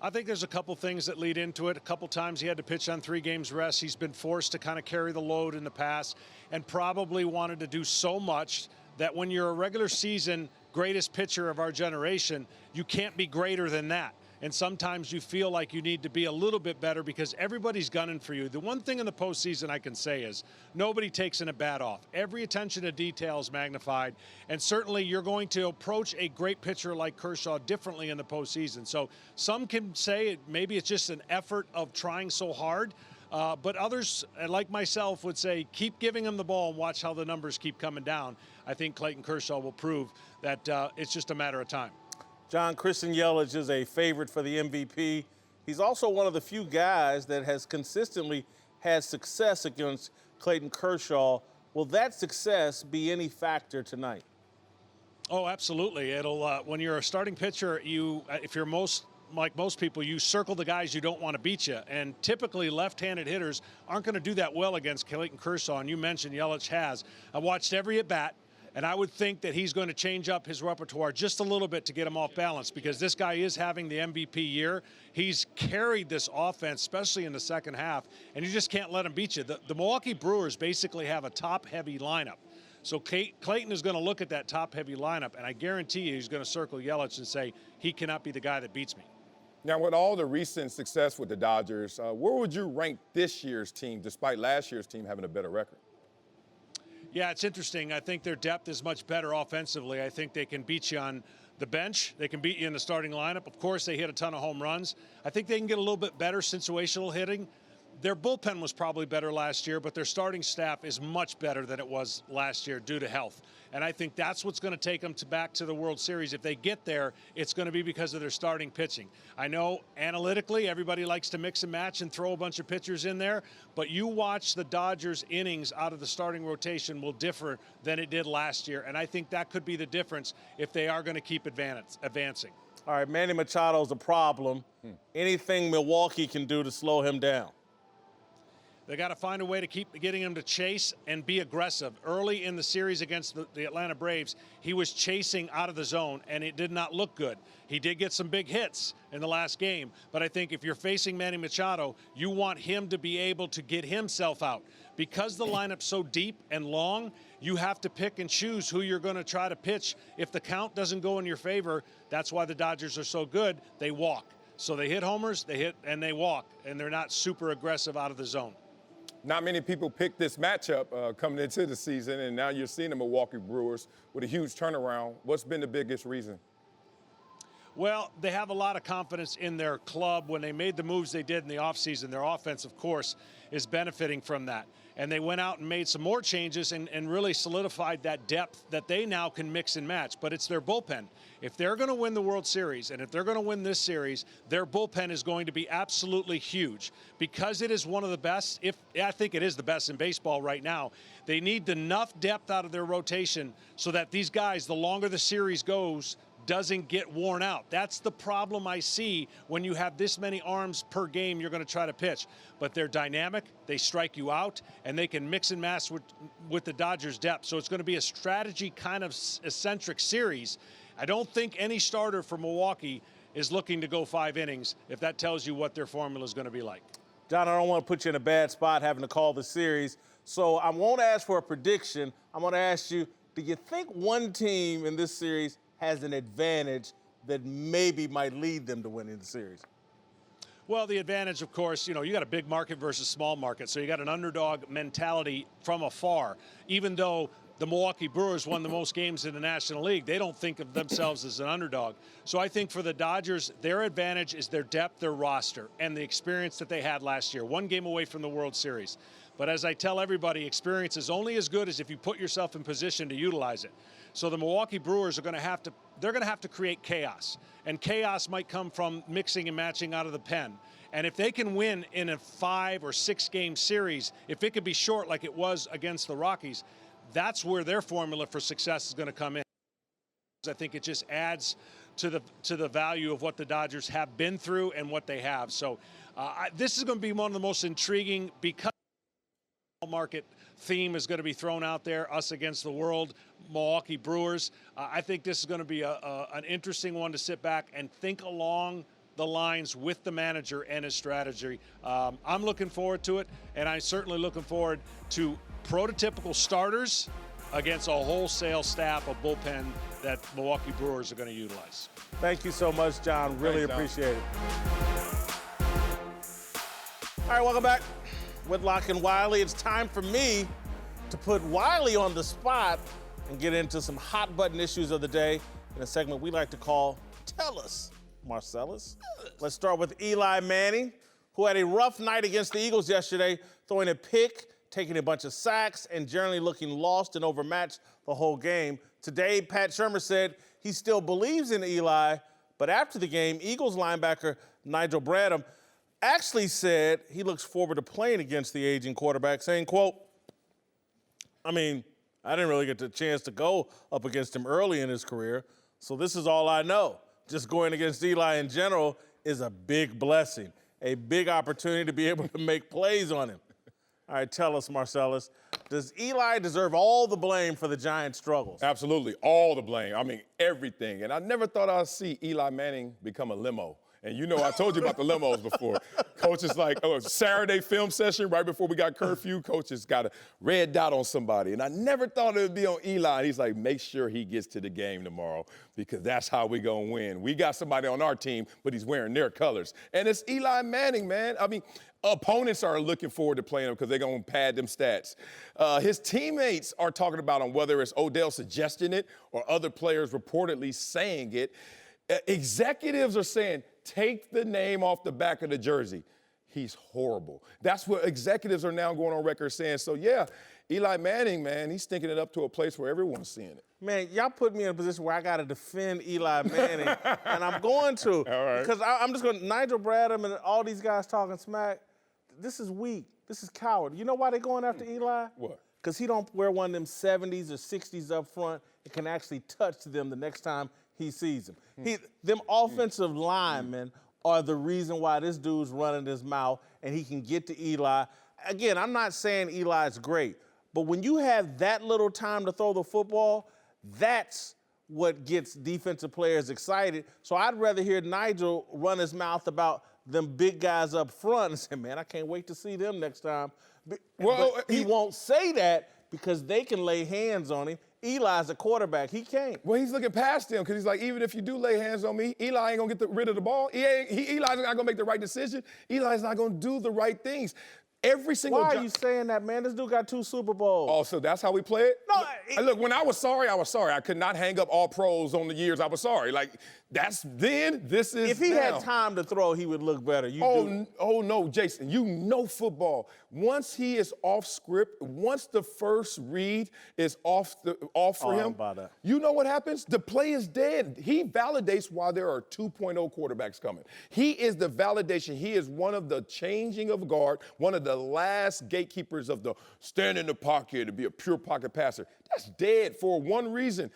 I think there's a couple things that lead into it. A couple times he had to pitch on 3 games rest. He's been forced to kind of carry the load in the past and probably wanted to do so much that when you're a regular season greatest pitcher of our generation, you can't be greater than that. And sometimes you feel like you need to be a little bit better because everybody's gunning for you. The one thing in the postseason I can say is nobody takes an at-bat off. Every attention to detail is magnified, and certainly you're going to approach a great pitcher like Kershaw differently in the postseason. So some can say maybe it's just an effort of trying so hard, but others, like myself, would say keep giving him the ball and watch how the numbers keep coming down. I think Clayton Kershaw will prove that it's just a matter of time. John, Christian Yelich is a favorite for the MVP. He's also one of the few guys that has consistently had success against Clayton Kershaw. Will that success be any factor tonight? Oh, absolutely. It'll when you're a starting pitcher, if you're like most people, you circle the guys you don't want to beat you. And typically left-handed hitters aren't going to do that well against Clayton Kershaw. And you mentioned Yelich has. I watched every at-bat. And I would think that he's going to change up his repertoire just a little bit to get him off balance because this guy is having the MVP year. He's carried this offense, especially in the second half, and you just can't let him beat you. The Milwaukee Brewers basically have a top-heavy lineup. So Clayton is going to look at that top-heavy lineup, and I guarantee you he's going to circle Yelich and say, he cannot be the guy that beats me. Now, with all the recent success with the Dodgers, where would you rank this year's team, despite last year's team having a better record? Yeah, it's interesting. I think their depth is much better offensively. I think they can beat you on the bench. They can beat you in the starting lineup. Of course, they hit a ton of home runs. I think they can get a little bit better situational hitting. Their bullpen was probably better last year, but their starting staff is much better than it was last year due to health. And I think that's what's going to take them back to the World Series. If they get there, it's going to be because of their starting pitching. I know analytically everybody likes to mix and match and throw a bunch of pitchers in there, but you watch the Dodgers innings out of the starting rotation will differ than it did last year. And I think that could be the difference if they are going to keep advancing. All right, Manny Machado's a problem. Anything Milwaukee can do to slow him down? They got to find a way to keep getting him to chase and be aggressive. Early in the series against the Atlanta Braves, he was chasing out of the zone, and it did not look good. He did get some big hits in the last game, but I think if you're facing Manny Machado, you want him to be able to get himself out. Because the lineup's so deep and long, you have to pick and choose who you're going to try to pitch. If the count doesn't go in your favor, that's why the Dodgers are so good. They walk. So they hit homers, they hit, and they walk, and they're not super aggressive out of the zone. Not many people picked this matchup coming into the season, and now you're seeing the Milwaukee Brewers with a huge turnaround. What's been the biggest reason? Well, they have a lot of confidence in their club. When they made the moves they did in the offseason, their offense, of course, is benefiting from that. And they went out and made some more changes and really solidified that depth that they now can mix and match. But it's their bullpen. If they're going to win the World Series, and if they're going to win this series, their bullpen is going to be absolutely huge because it is one of the best. I think it is the best in baseball right now. They need enough depth out of their rotation so that these guys, the longer the series goes, doesn't get worn out. That's the problem I see when you have this many arms per game you're going to try to pitch. But they're dynamic, they strike you out, and they can mix and match with the Dodgers' depth. So it's going to be a strategy kind of eccentric series. I don't think any starter for Milwaukee is looking to go 5 innings if that tells you what their formula is going to be like. John, I don't want to put you in a bad spot having to call the series, so I won't ask for a prediction. I'm going to ask you, do you think one team in this series has an advantage that maybe might lead them to winning the series? Well, the advantage, of course, you got a big market versus small market, so you got an underdog mentality from afar. Even though the Milwaukee Brewers won the most games in the National League. They don't think of themselves as an underdog. So I think for the Dodgers, their advantage is their depth, their roster, and the experience that they had last year. 1 game away from the World Series. But as I tell everybody, experience is only as good as if you put yourself in position to utilize it. So the Milwaukee Brewers are going to have to create chaos. And chaos might come from mixing and matching out of the pen. And if they can win in a 5 or 6 game series, if it could be short like it was against the Rockies, that's where their formula for success is going to come in. I think it just adds to the value of what the Dodgers have been through and what they have. So this is going to be one of the most intriguing, because market theme is going to be thrown out there, us against the world, Milwaukee Brewers. I think this is going to be an interesting one to sit back and think along the lines with the manager and his strategy. I'm looking forward to it, and I'm certainly looking forward to prototypical starters against a wholesale staff of bullpen that Milwaukee Brewers are going to utilize. Thank you so much, John. Really appreciate it. All right, welcome back. Whitlock and Wiley. It's time for me to put Wiley on the spot and get into some hot button issues of the day in a segment we like to call Tell Us, Marcellus. Let's start with Eli Manning, who had a rough night against the Eagles yesterday, throwing a pick, taking a bunch of sacks, and generally looking lost and overmatched the whole game. Today, Pat Shurmur said he still believes in Eli, but after the game, Eagles linebacker Nigel Bradham actually said he looks forward to playing against the aging quarterback, saying, quote, I mean, I didn't really get the chance to go up against him early in his career, so this is all I know. Just going against Eli in general is a big blessing, a big opportunity to be able to make plays on him. All right, tell us, Marcellus, does Eli deserve all the blame for the Giants' struggles? Absolutely, all the blame. I mean, everything. And I never thought I'd see Eli Manning become a limo. And you know, I told you about the limos before. Coach is like, oh, Saturday film session right before we got curfew. Coach has got a red dot on somebody. And I never thought it would be on Eli. And he's like, make sure he gets to the game tomorrow because that's how we going to win. We got somebody on our team, but he's wearing their colors. And it's Eli Manning, man. I mean, opponents are looking forward to playing him because they're going to pad them stats. His teammates are talking about him, whether it's Odell suggesting it or other players reportedly saying it. Executives are saying, take the name off the back of the jersey. He's horrible. That's what executives are now going on record saying. So, yeah, Eli Manning, man, he's stinking it up to a place where everyone's seeing it. Man, y'all put me in a position where I got to defend Eli Manning, and I'm going to. All right. Because I'm just going to, Nigel Bradham and all these guys talking smack, this is weak. This is coward. You know why they're going after Eli? What? Because he don't wear one of them 70s or 60s up front and can actually touch them the next time he sees them. Them offensive linemen are the reason why this dude's running his mouth and he can get to Eli. Again, I'm not saying Eli's great, but when you have that little time to throw the football, that's what gets defensive players excited. So I'd rather hear Nigel run his mouth about them big guys up front and say, man, I can't wait to see them next time. But he won't say that because they can lay hands on him. Eli's a quarterback. He can't. Well, he's looking past him because he's like, even if you do lay hands on me, Eli ain't going to get rid of the ball. Eli's not going to make the right decision. Eli's not going to do the right things. Every single Why are you saying that, man? This dude got 2 Super Bowls. Oh, so that's how we play it? No, look, when I was sorry, I was sorry. I could not hang up all pros on the years I was sorry. Like, that's then, this is If he now. had time to throw, he would look better. Oh, no, Jason, you know football. Once he is off script, once the first read is off for him, you know what happens? The play is dead. He validates why there are 2.0 quarterbacks coming. He is the validation. He is one of the changing of guard, one of the last gatekeepers of the stand in the pocket to be a pure pocket passer. That's dead for one reason.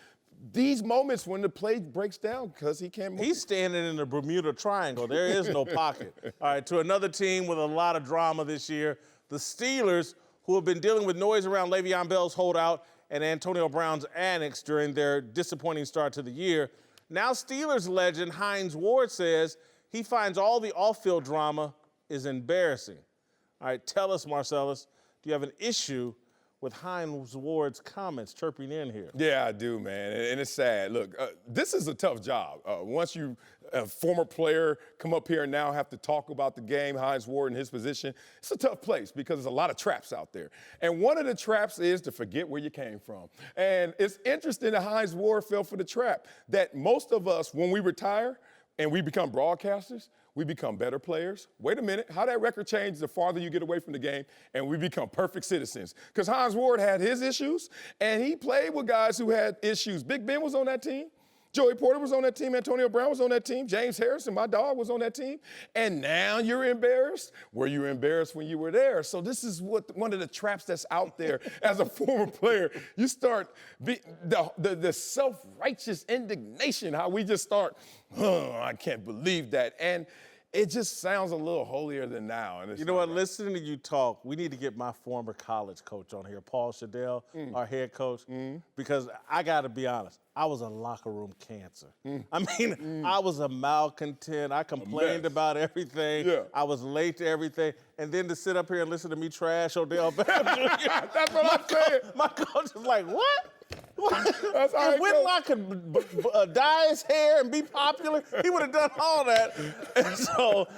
These moments when the play breaks down because he can't move. He's standing in the Bermuda Triangle. There is no pocket. All right, to another team with a lot of drama this year, the Steelers, who have been dealing with noise around Le'Veon Bell's holdout and Antonio Brown's annex during their disappointing start to the year. Now Steelers legend Hines Ward says he finds all the off-field drama is embarrassing. All right, tell us, Marcellus, do you have an issue with Hines Ward's comments chirping in here. Yeah, I do, man, and it's sad. Look, this is a tough job. Once you, a former player, come up here and now have to talk about the game, Hines Ward in his position, it's a tough place because there's a lot of traps out there. And one of the traps is to forget where you came from. And it's interesting that Hines Ward fell for the trap that most of us, when we retire and we become broadcasters, we become better players. Wait a minute, how that record changes the farther you get away from the game, and we become perfect citizens. Because Hines Ward had his issues, and he played with guys who had issues. Big Ben was on that team. Joey Porter was on that team. Antonio Brown was on that team. James Harrison, my dog, was on that team. And now you're embarrassed? Were you embarrassed when you were there? So this is one of the traps that's out there as a former player. You start the self-righteous indignation, how we just start, oh, I can't believe that. And it just sounds a little holier than thou. And you know what? Listening to you talk, we need to get my former college coach on here, Paul Shadell, our head coach, because I got to be honest, I was a locker room cancer. I mean, I was a malcontent. I complained about everything. Yeah. I was late to everything. And then to sit up here and listen to me trash Odell Beckham Jr. That's what I'm saying. My coach is like, what? That's how If it Whitlock could dye his hair and be popular, he would have done all that. And so,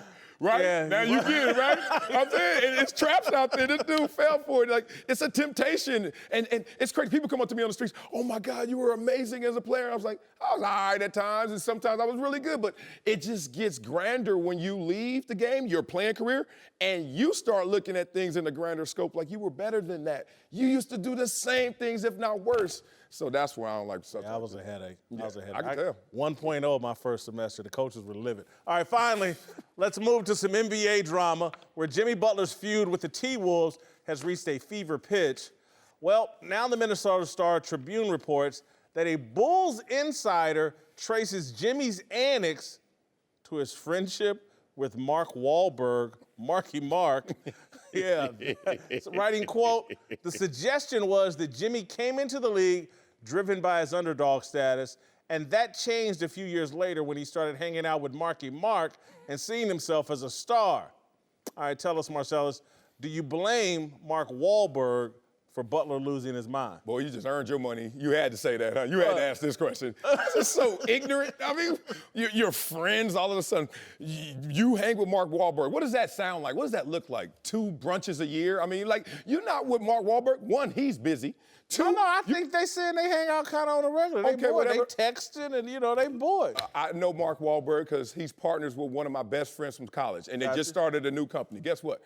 Right? yeah. Now you get it, right? I'm saying, it's traps out there. This dude fell for it. Like, it's a temptation. And it's crazy. People come up to me on the streets, oh my God, you were amazing as a player. I was like, I was all right at times, and sometimes I was really good. But it just gets grander when you leave the game, your playing career, and you start looking at things in a grander scope like you were better than that. You used to do the same things, if not worse. So that's why I don't like stuff. Yeah, I was a headache. Yeah, I was a headache. I can tell. 1.0 my first semester. The coaches were livid. All right, finally, let's move to some NBA drama where Jimmy Butler's feud with the T-Wolves has reached a fever pitch. Well, now the Minnesota Star-Tribune reports that a Bulls insider traces Jimmy's annex to his friendship with Mark Wahlberg, Marky Mark. Yeah, so writing, quote, the suggestion was that Jimmy came into the league driven by his underdog status, and that changed a few years later when he started hanging out with Marky Mark and seeing himself as a star. All right, tell us, Marcellus, do you blame Mark Wahlberg for Butler losing his mind? Boy, you just earned your money. You had to say that, huh? You had to ask this question. This is so ignorant. I mean, your friends, all of a sudden, you hang with Mark Wahlberg. What does that sound like? What does that look like? 2 brunches a year? I mean, like, you're not with Mark Wahlberg. 1, he's busy. 2, No, I think they saying they hang out kind of on a regular. They Okay, bored. whatever. They texting and, they bored. I know Mark Wahlberg because he's partners with one of my best friends from college, and they just started a new company. Guess what?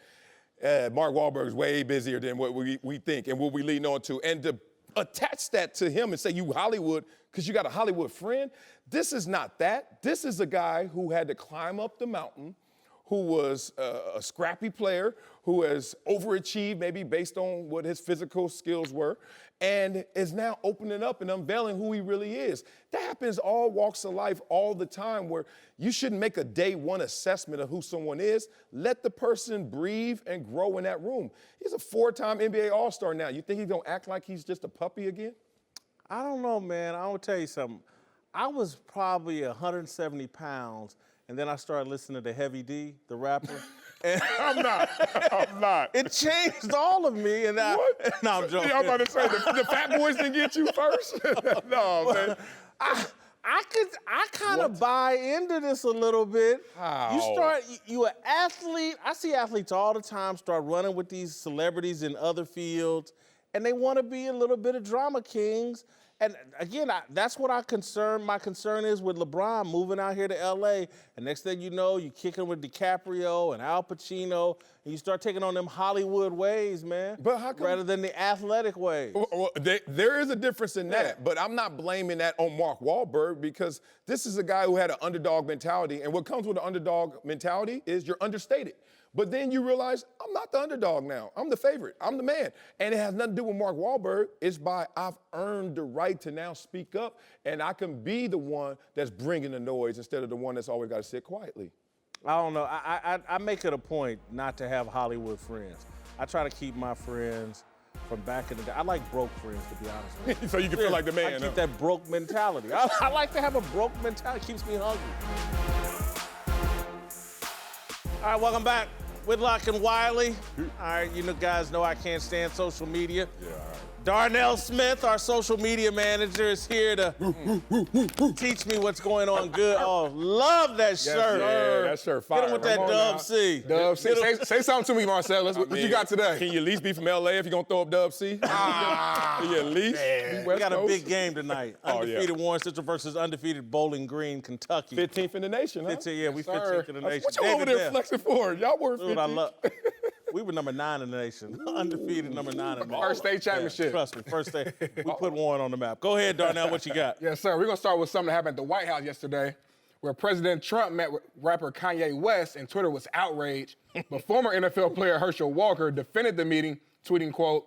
Mark Wahlberg is way busier than what we think and what we lean on to. And to attach that to him and say you Hollywood because you got a Hollywood friend, this is not that. This is a guy who had to climb up the mountain, who was a scrappy player, who has overachieved maybe based on what his physical skills were, and is now opening up and unveiling who he really is. That happens all walks of life all the time where you shouldn't make a day one assessment of who someone is. Let the person breathe and grow in that room. He's a 4-time NBA All-Star now. You think he's gonna act like he's just a puppy again? I don't know, man. I'm gonna tell you something. I was probably 170 pounds, and then I started listening to Heavy D, the rapper. And I'm not. It changed all of me, and no, I'm joking. Yeah, I'm about to say, the fat boys didn't get you first? No, man. I kind of buy into this a little bit. How? You an athlete. I see athletes all the time start running with these celebrities in other fields, and they want to be a little bit of drama kings. And again, that's what my concern is with LeBron moving out here to L.A. And next thing you know, you kicking with DiCaprio and Al Pacino, and you start taking on them Hollywood ways, man. But how come, rather than the athletic ways. Well, there is a difference in that, but I'm not blaming that on Mark Wahlberg because this is a guy who had an underdog mentality, and what comes with an underdog mentality is you're understated. But then you realize, I'm not the underdog now. I'm the favorite. I'm the man. And it has nothing to do with Mark Wahlberg. It's I've earned the right to now speak up, and I can be the one that's bringing the noise instead of the one that's always got to sit quietly. I don't know. I make it a point not to have Hollywood friends. I try to keep my friends from back in the day. I like broke friends, to be honest with you. So you can feel like the man. I keep that broke mentality. I like to have a broke mentality. It keeps me hungry. All right, welcome back. Whitlock and Wiley. All right, you guys know I can't stand social media. Yeah, all right. Darnell Smith, our social media manager, is here to teach me what's going on good. Oh, love that shirt. Yeah, that shirt fire. Hit him with that Dub C. Dub C. Say something to me, Marcellus. What you got today? Can you at least be from LA if you're going to throw up Dub C? Can you at least be We West got a Coast? big game tonight. Undefeated Warren Central versus undefeated Bowling Green, Kentucky. 15th in the nation, huh? 15, yeah, we 15th in the nation. What you over there flexing for? Y'all were 15th. Dude, I love. We were number 9 in the nation. Undefeated number 9 in the nation. First state championship. Yeah, trust me, first state. We put Warren on the map. Go ahead, Darnell, what you got? Yes, sir. We're going to start with something that happened at the White House yesterday, where President Trump met with rapper Kanye West, and Twitter was outraged. But former NFL player Herschel Walker defended the meeting, tweeting, quote,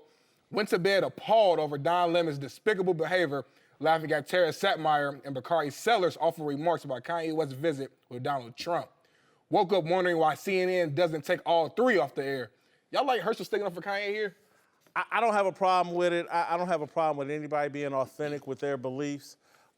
"Went to bed appalled over Don Lemon's despicable behavior, laughing at Tara Satmeyer and Bakari Sellers' awful remarks about Kanye West's visit with Donald Trump. Woke up wondering why CNN doesn't take all 3 off the air." Y'all like Herschel sticking up for Kanye here? I don't have a problem with it. I don't have a problem with anybody being authentic with their beliefs.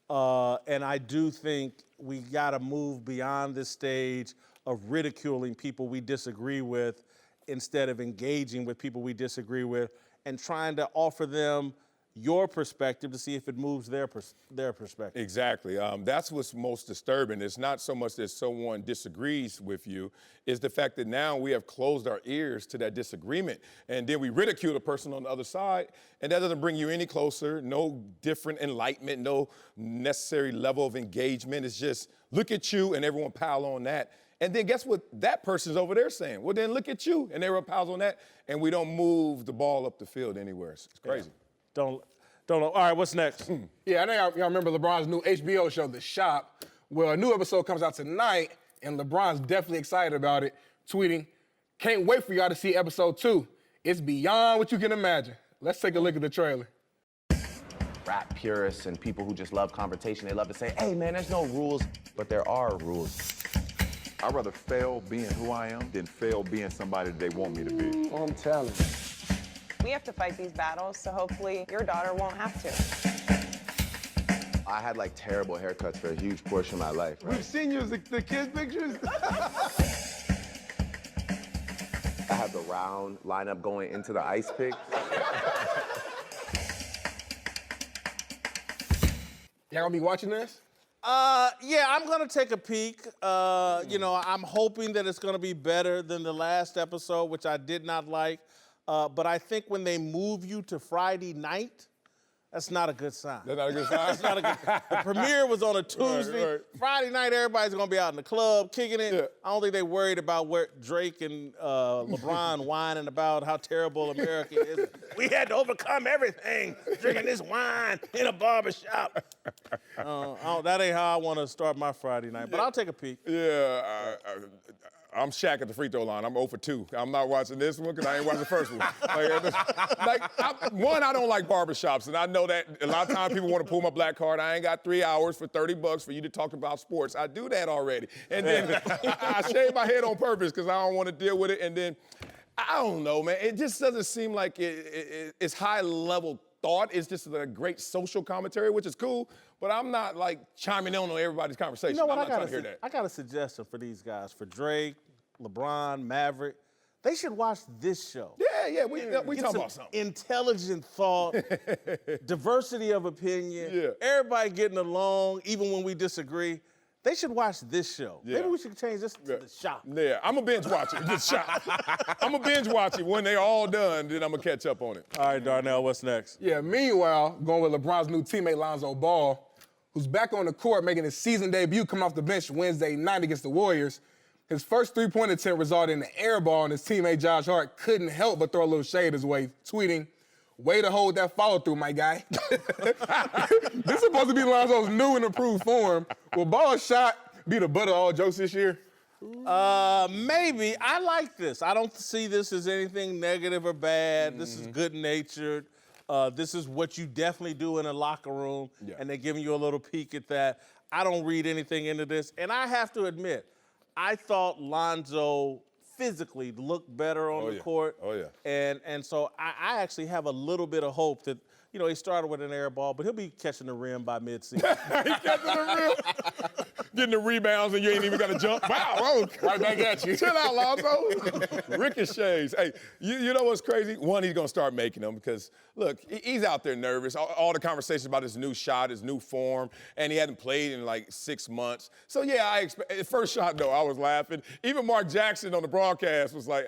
And I do think we got to move beyond this stage of ridiculing people we disagree with instead of engaging with people we disagree with and trying to offer them your perspective to see if it moves their perspective. Exactly. That's what's most disturbing. It's not so much that someone disagrees with you, it's the fact that now we have closed our ears to that disagreement. And then we ridicule the person on the other side, and that doesn't bring you any closer, no different enlightenment, no necessary level of engagement. It's just look at you and everyone pile on that. And then guess what that person's over there saying? Well, then look at you and everyone piles on that, and we don't move the ball up the field anywhere. It's crazy. Yeah. Don't know. All right, what's next? Yeah, I know y'all remember LeBron's new HBO show, The Shop. Well, a new episode comes out tonight, and LeBron's definitely excited about it, tweeting, "Can't wait for y'all to see episode 2. It's beyond what you can imagine." Let's take a look at the trailer. Rap purists and people who just love confrontation, they love to say, "Hey, man, there's no rules," but there are rules. I'd rather fail being who I am than fail being somebody that they want me to be. I'm telling you. We have to fight these battles, so hopefully your daughter won't have to. I had like terrible haircuts for a huge portion of my life. We've seen you as the kid pictures. I had the round lineup going into the ice pick. Y'all gonna be watching this? Yeah, I'm gonna take a peek. You know, I'm hoping that it's gonna be better than the last episode, which I did not like. But I think when they move you to Friday night, that's not a good sign. That's not a good sign? That's not a good The premiere was on a Tuesday. Right. Friday night, everybody's gonna be out in the club, kicking it. Yeah. I don't think they worried about where Drake and LeBron whining about how terrible America is. We had to overcome everything, drinking this wine in a barbershop. That ain't how I want to start my Friday night, but I'll take a peek. Yeah, I'm Shaq at the free throw line. I'm 0 for 2. I'm not watching this one because I ain't watching the first one. I don't like barbershops, and I know that a lot of times people want to pull my black card. I ain't got 3 hours for $30 for you to talk about sports. I do that already. And then I shave my head on purpose because I don't want to deal with it. And then, I don't know, man. It just doesn't seem like it's high-level thought. It's just a great social commentary, which is cool, but I'm not like chiming in on everybody's conversation. You know what? I'm not trying to hear that. I got a suggestion for these guys, for Drake, LeBron, Maverick. They should watch this show. Yeah, we Get talking some about something. intelligent thought, diversity of opinion, Yeah. everybody getting along, even when we disagree. They should watch this show. Yeah. Maybe we should change this to The Shop. Yeah, I'm going to binge watch it. The Shop. I'm going to binge watch it. When they're all done, then I'm going to catch up on it. All right, Darnell, what's next? Yeah, meanwhile, going with LeBron's new teammate, Lonzo Ball, who's back on the court making his season debut coming off the bench Wednesday night against the Warriors. His first three-point attempt resulted in an air ball, and his teammate Josh Hart couldn't help but throw a little shade his way, tweeting, "Way to hold that follow-through, my guy." This is supposed to be Lonzo's new and improved form. Will Ball's shot be the butt of all jokes this year? Maybe. I like this. I don't see this as anything negative or bad. This is good-natured. This is what you definitely do in a locker room, and they're giving you a little peek at that. I don't read anything into this. And I have to admit, I thought Lonzo physically looked better on the court. Oh, yeah. And so I actually have a little bit of hope that, he started with an air ball, but he'll be catching the rim by mid-season. He catching the rim. getting the rebounds and you ain't even got to jump. Wow, Right back at you. Chill out, Lonzo. Ricochets. Hey, you know what's crazy? One, he's going to start making them because, look, he's out there nervous. All the conversations about his new shot, his new form, and he hadn't played in like 6 months. So, yeah, I expect. First shot, though, I was laughing. Even Mark Jackson on the broadcast was like,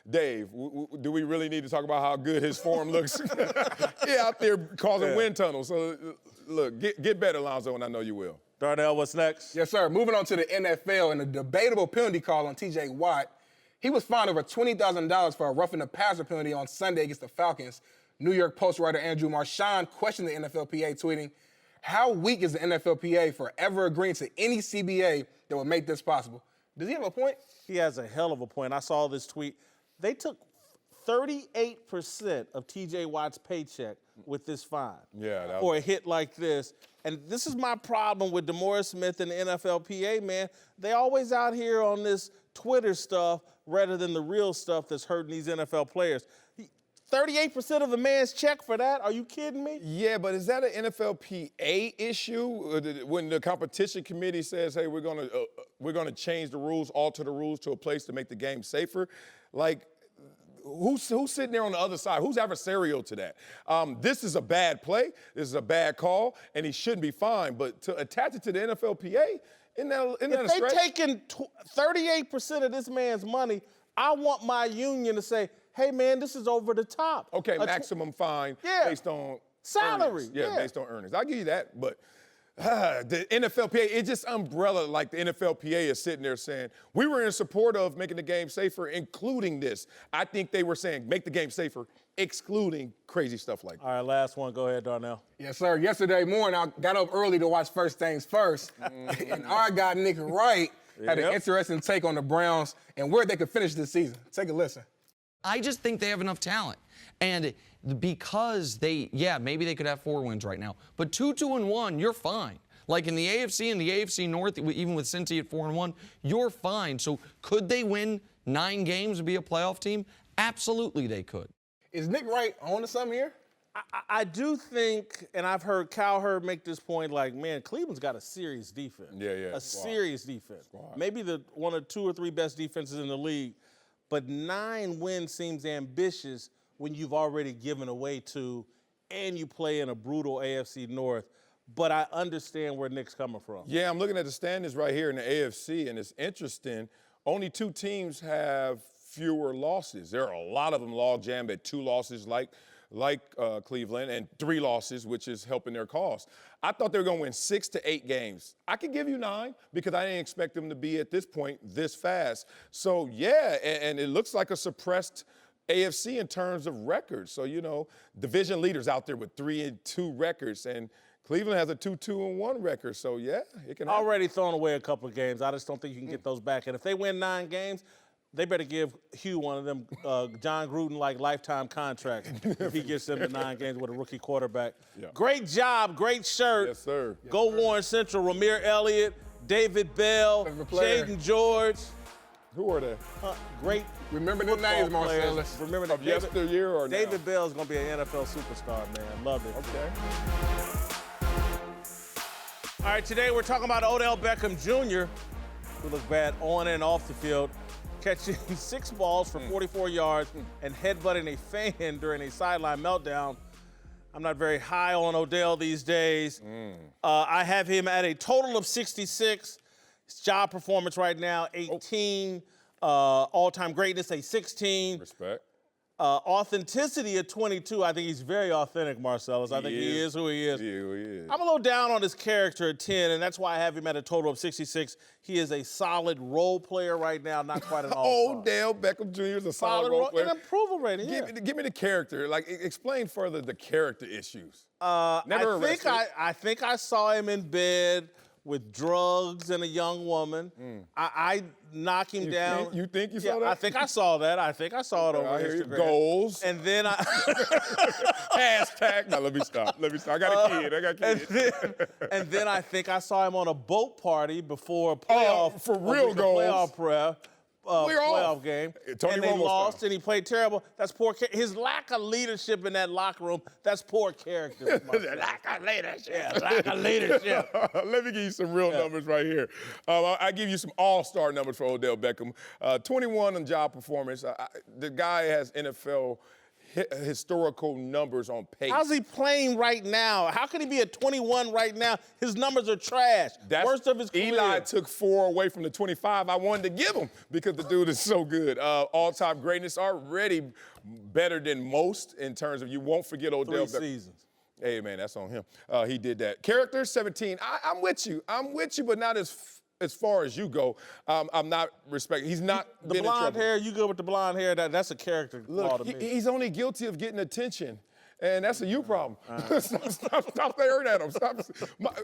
Dave, do we really need to talk about how good his form looks? He out there causing wind tunnels. So, look, get better, Lonzo, and I know you will. Darnell, what's next? Yes, sir. Moving on to the NFL and a debatable penalty call on T.J. Watt. He was fined over $20,000 for a roughing the passer penalty on Sunday against the Falcons. New York Post writer Andrew Marchand questioned the NFLPA, tweeting, "How weak is the NFLPA for ever agreeing to any CBA that would make this possible?" Does he have a point? He has a hell of a point. I saw this tweet. They took 38% of T.J. Watt's paycheck with this fine. Yeah. Or a hit like this. And this is my problem with DeMaurice Smith and the NFLPA, man. They always out here on this Twitter stuff rather than the real stuff that's hurting these NFL players. 38% of a man's check for that? Are you kidding me? Yeah, but is that an NFLPA issue when the competition committee says, "Hey, we're gonna change the rules, alter the rules to a place to make the game safer"? Like, who's sitting there on the other side? Who's adversarial to that? This is a bad play. This is a bad call, and he shouldn't be fined. But to attach it to the NFLPA, isn't that a stretch? If they taking 38% of this man's money, I want my union to say, "Hey, man, this is over the top." Okay, maximum fine based on salary. Earnings. Yeah, based on earnings. I'll give you that, but the NFLPA, it's just umbrella like the NFLPA is sitting there saying, we were in support of making the game safer, including this. I think they were saying make the game safer, excluding crazy stuff like that. All right, last one. Go ahead, Darnell. Yes, sir. Yesterday morning, I got up early to watch First Things First, and our guy, Nick Wright, had an interesting take on the Browns and where they could finish this season. Take a listen. I just think they have enough talent. And because maybe they could have 4 wins right now. But 2-2-1, you're fine. Like in the AFC and the AFC North, even with Cincy at 4-1, you're fine. So could they win 9 games and be a playoff team? Absolutely they could. Is Nick Wright on to something here? I do think, and I've heard Cowherd make this point, like, man, Cleveland's got a serious defense. Yeah. Serious defense. Maybe the one of 2 or 3 best defenses in the league. But 9 wins seems ambitious when you've already given away 2 and you play in a brutal AFC North. But I understand where Nick's coming from. Yeah, I'm looking at the standings right here in the AFC, and it's interesting. Only 2 teams have fewer losses. There are a lot of them log jammed at 2 losses like Cleveland and 3 losses, which is helping their cause. I thought they were going to win 6 to 8 games. I could give you 9 because I didn't expect them to be at this point this fast. So, yeah, and it looks like a suppressed AFC in terms of records. So, division leaders out there with 3-2 records, and Cleveland has a 2-2-1 record. So, yeah, it can happen. Already thrown away a couple of games. I just don't think you can get those back. And if they win 9 games, they better give Hugh one of them John Gruden-like lifetime contracts if he gets them to 9 games with a rookie quarterback. Yeah. Great job, great shirt. Yes, sir. Go Warren Central, Ramir Elliott, David Bell, Jaden George. Who are they? Great. Remember the names, Marcellus. Remember the yesteryear or now? David Bell's going to be an NFL superstar, man. Love it. Okay. All right, today we're talking about Odell Beckham Jr., who looked bad on and off the field, catching 6 balls for 44 yards and headbutting a fan during a sideline meltdown. I'm not very high on Odell these days. I have him at a total of 66. His job performance right now, 18. All-time greatness, a 16. Respect. Authenticity at 22. I think he's very authentic, Marcellus. I think he is who he is. Yeah, who he is. I'm a little down on his character at 10, and that's why I have him at a total of 66. He is a solid role player right now, not quite an all-star. Odell Beckham Jr. is a solid role player. An approval rating, Give me the character. Like, explain further the character issues. I think I saw him in bed with drugs and a young woman. I knock him down. You think you saw that? I think I saw that. I think I saw it over Instagram. Goals. And then I... Hashtag. No, let me stop. I got a kid. And then I think I saw him on a boat party before a playoff. For real goals. Playoff prep. playoff game, Tony and they Romo lost, style. and he played terrible. That's poor. His lack of leadership in that locker room. That's poor character. Lack of leadership. Yeah, lack of leadership. Let me give you some real numbers right here. I give you some all-star numbers for Odell Beckham. 21 on job performance. The guy has NFL historical numbers on pace. How's he playing right now? How can he be at 21 right now? His numbers are trash. Worst of his career. Eli took 4 away from the 25 I wanted to give him because the dude is so good. All-time greatness, already better than most in terms of you won't forget Odell 3 Beckham. seasons. Hey, man, that's on him. He did that. Character, 17. I'm with you. I'm with you, but not as far as you go. I'm not respecting. He's not The been in blonde trouble. hair, you go with the blonde hair, that's a character flaw to Look, me. he's only guilty of getting attention. And that's a you problem. Stop staring at him.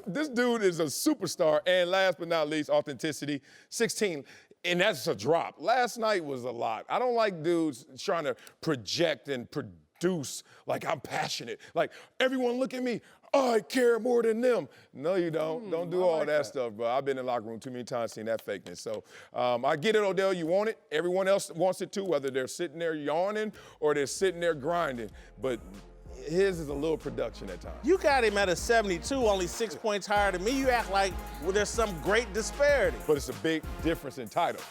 This dude is a superstar. And last but not least, authenticity, 16. And that's a drop. Last night was a lot. I don't like dudes trying to project and produce like I'm passionate. Like, everyone look at me. Oh, I care more than them. No, you don't. Don't do all that stuff, bro. I've been in the locker room too many times, seen that fakeness. So I get it, Odell. You want it. Everyone else wants it too, whether they're sitting there yawning or they're sitting there grinding. But his is a little production at times. You got him at a 72, only 6 points higher than me. You act like there's some great disparity. But it's a big difference in title.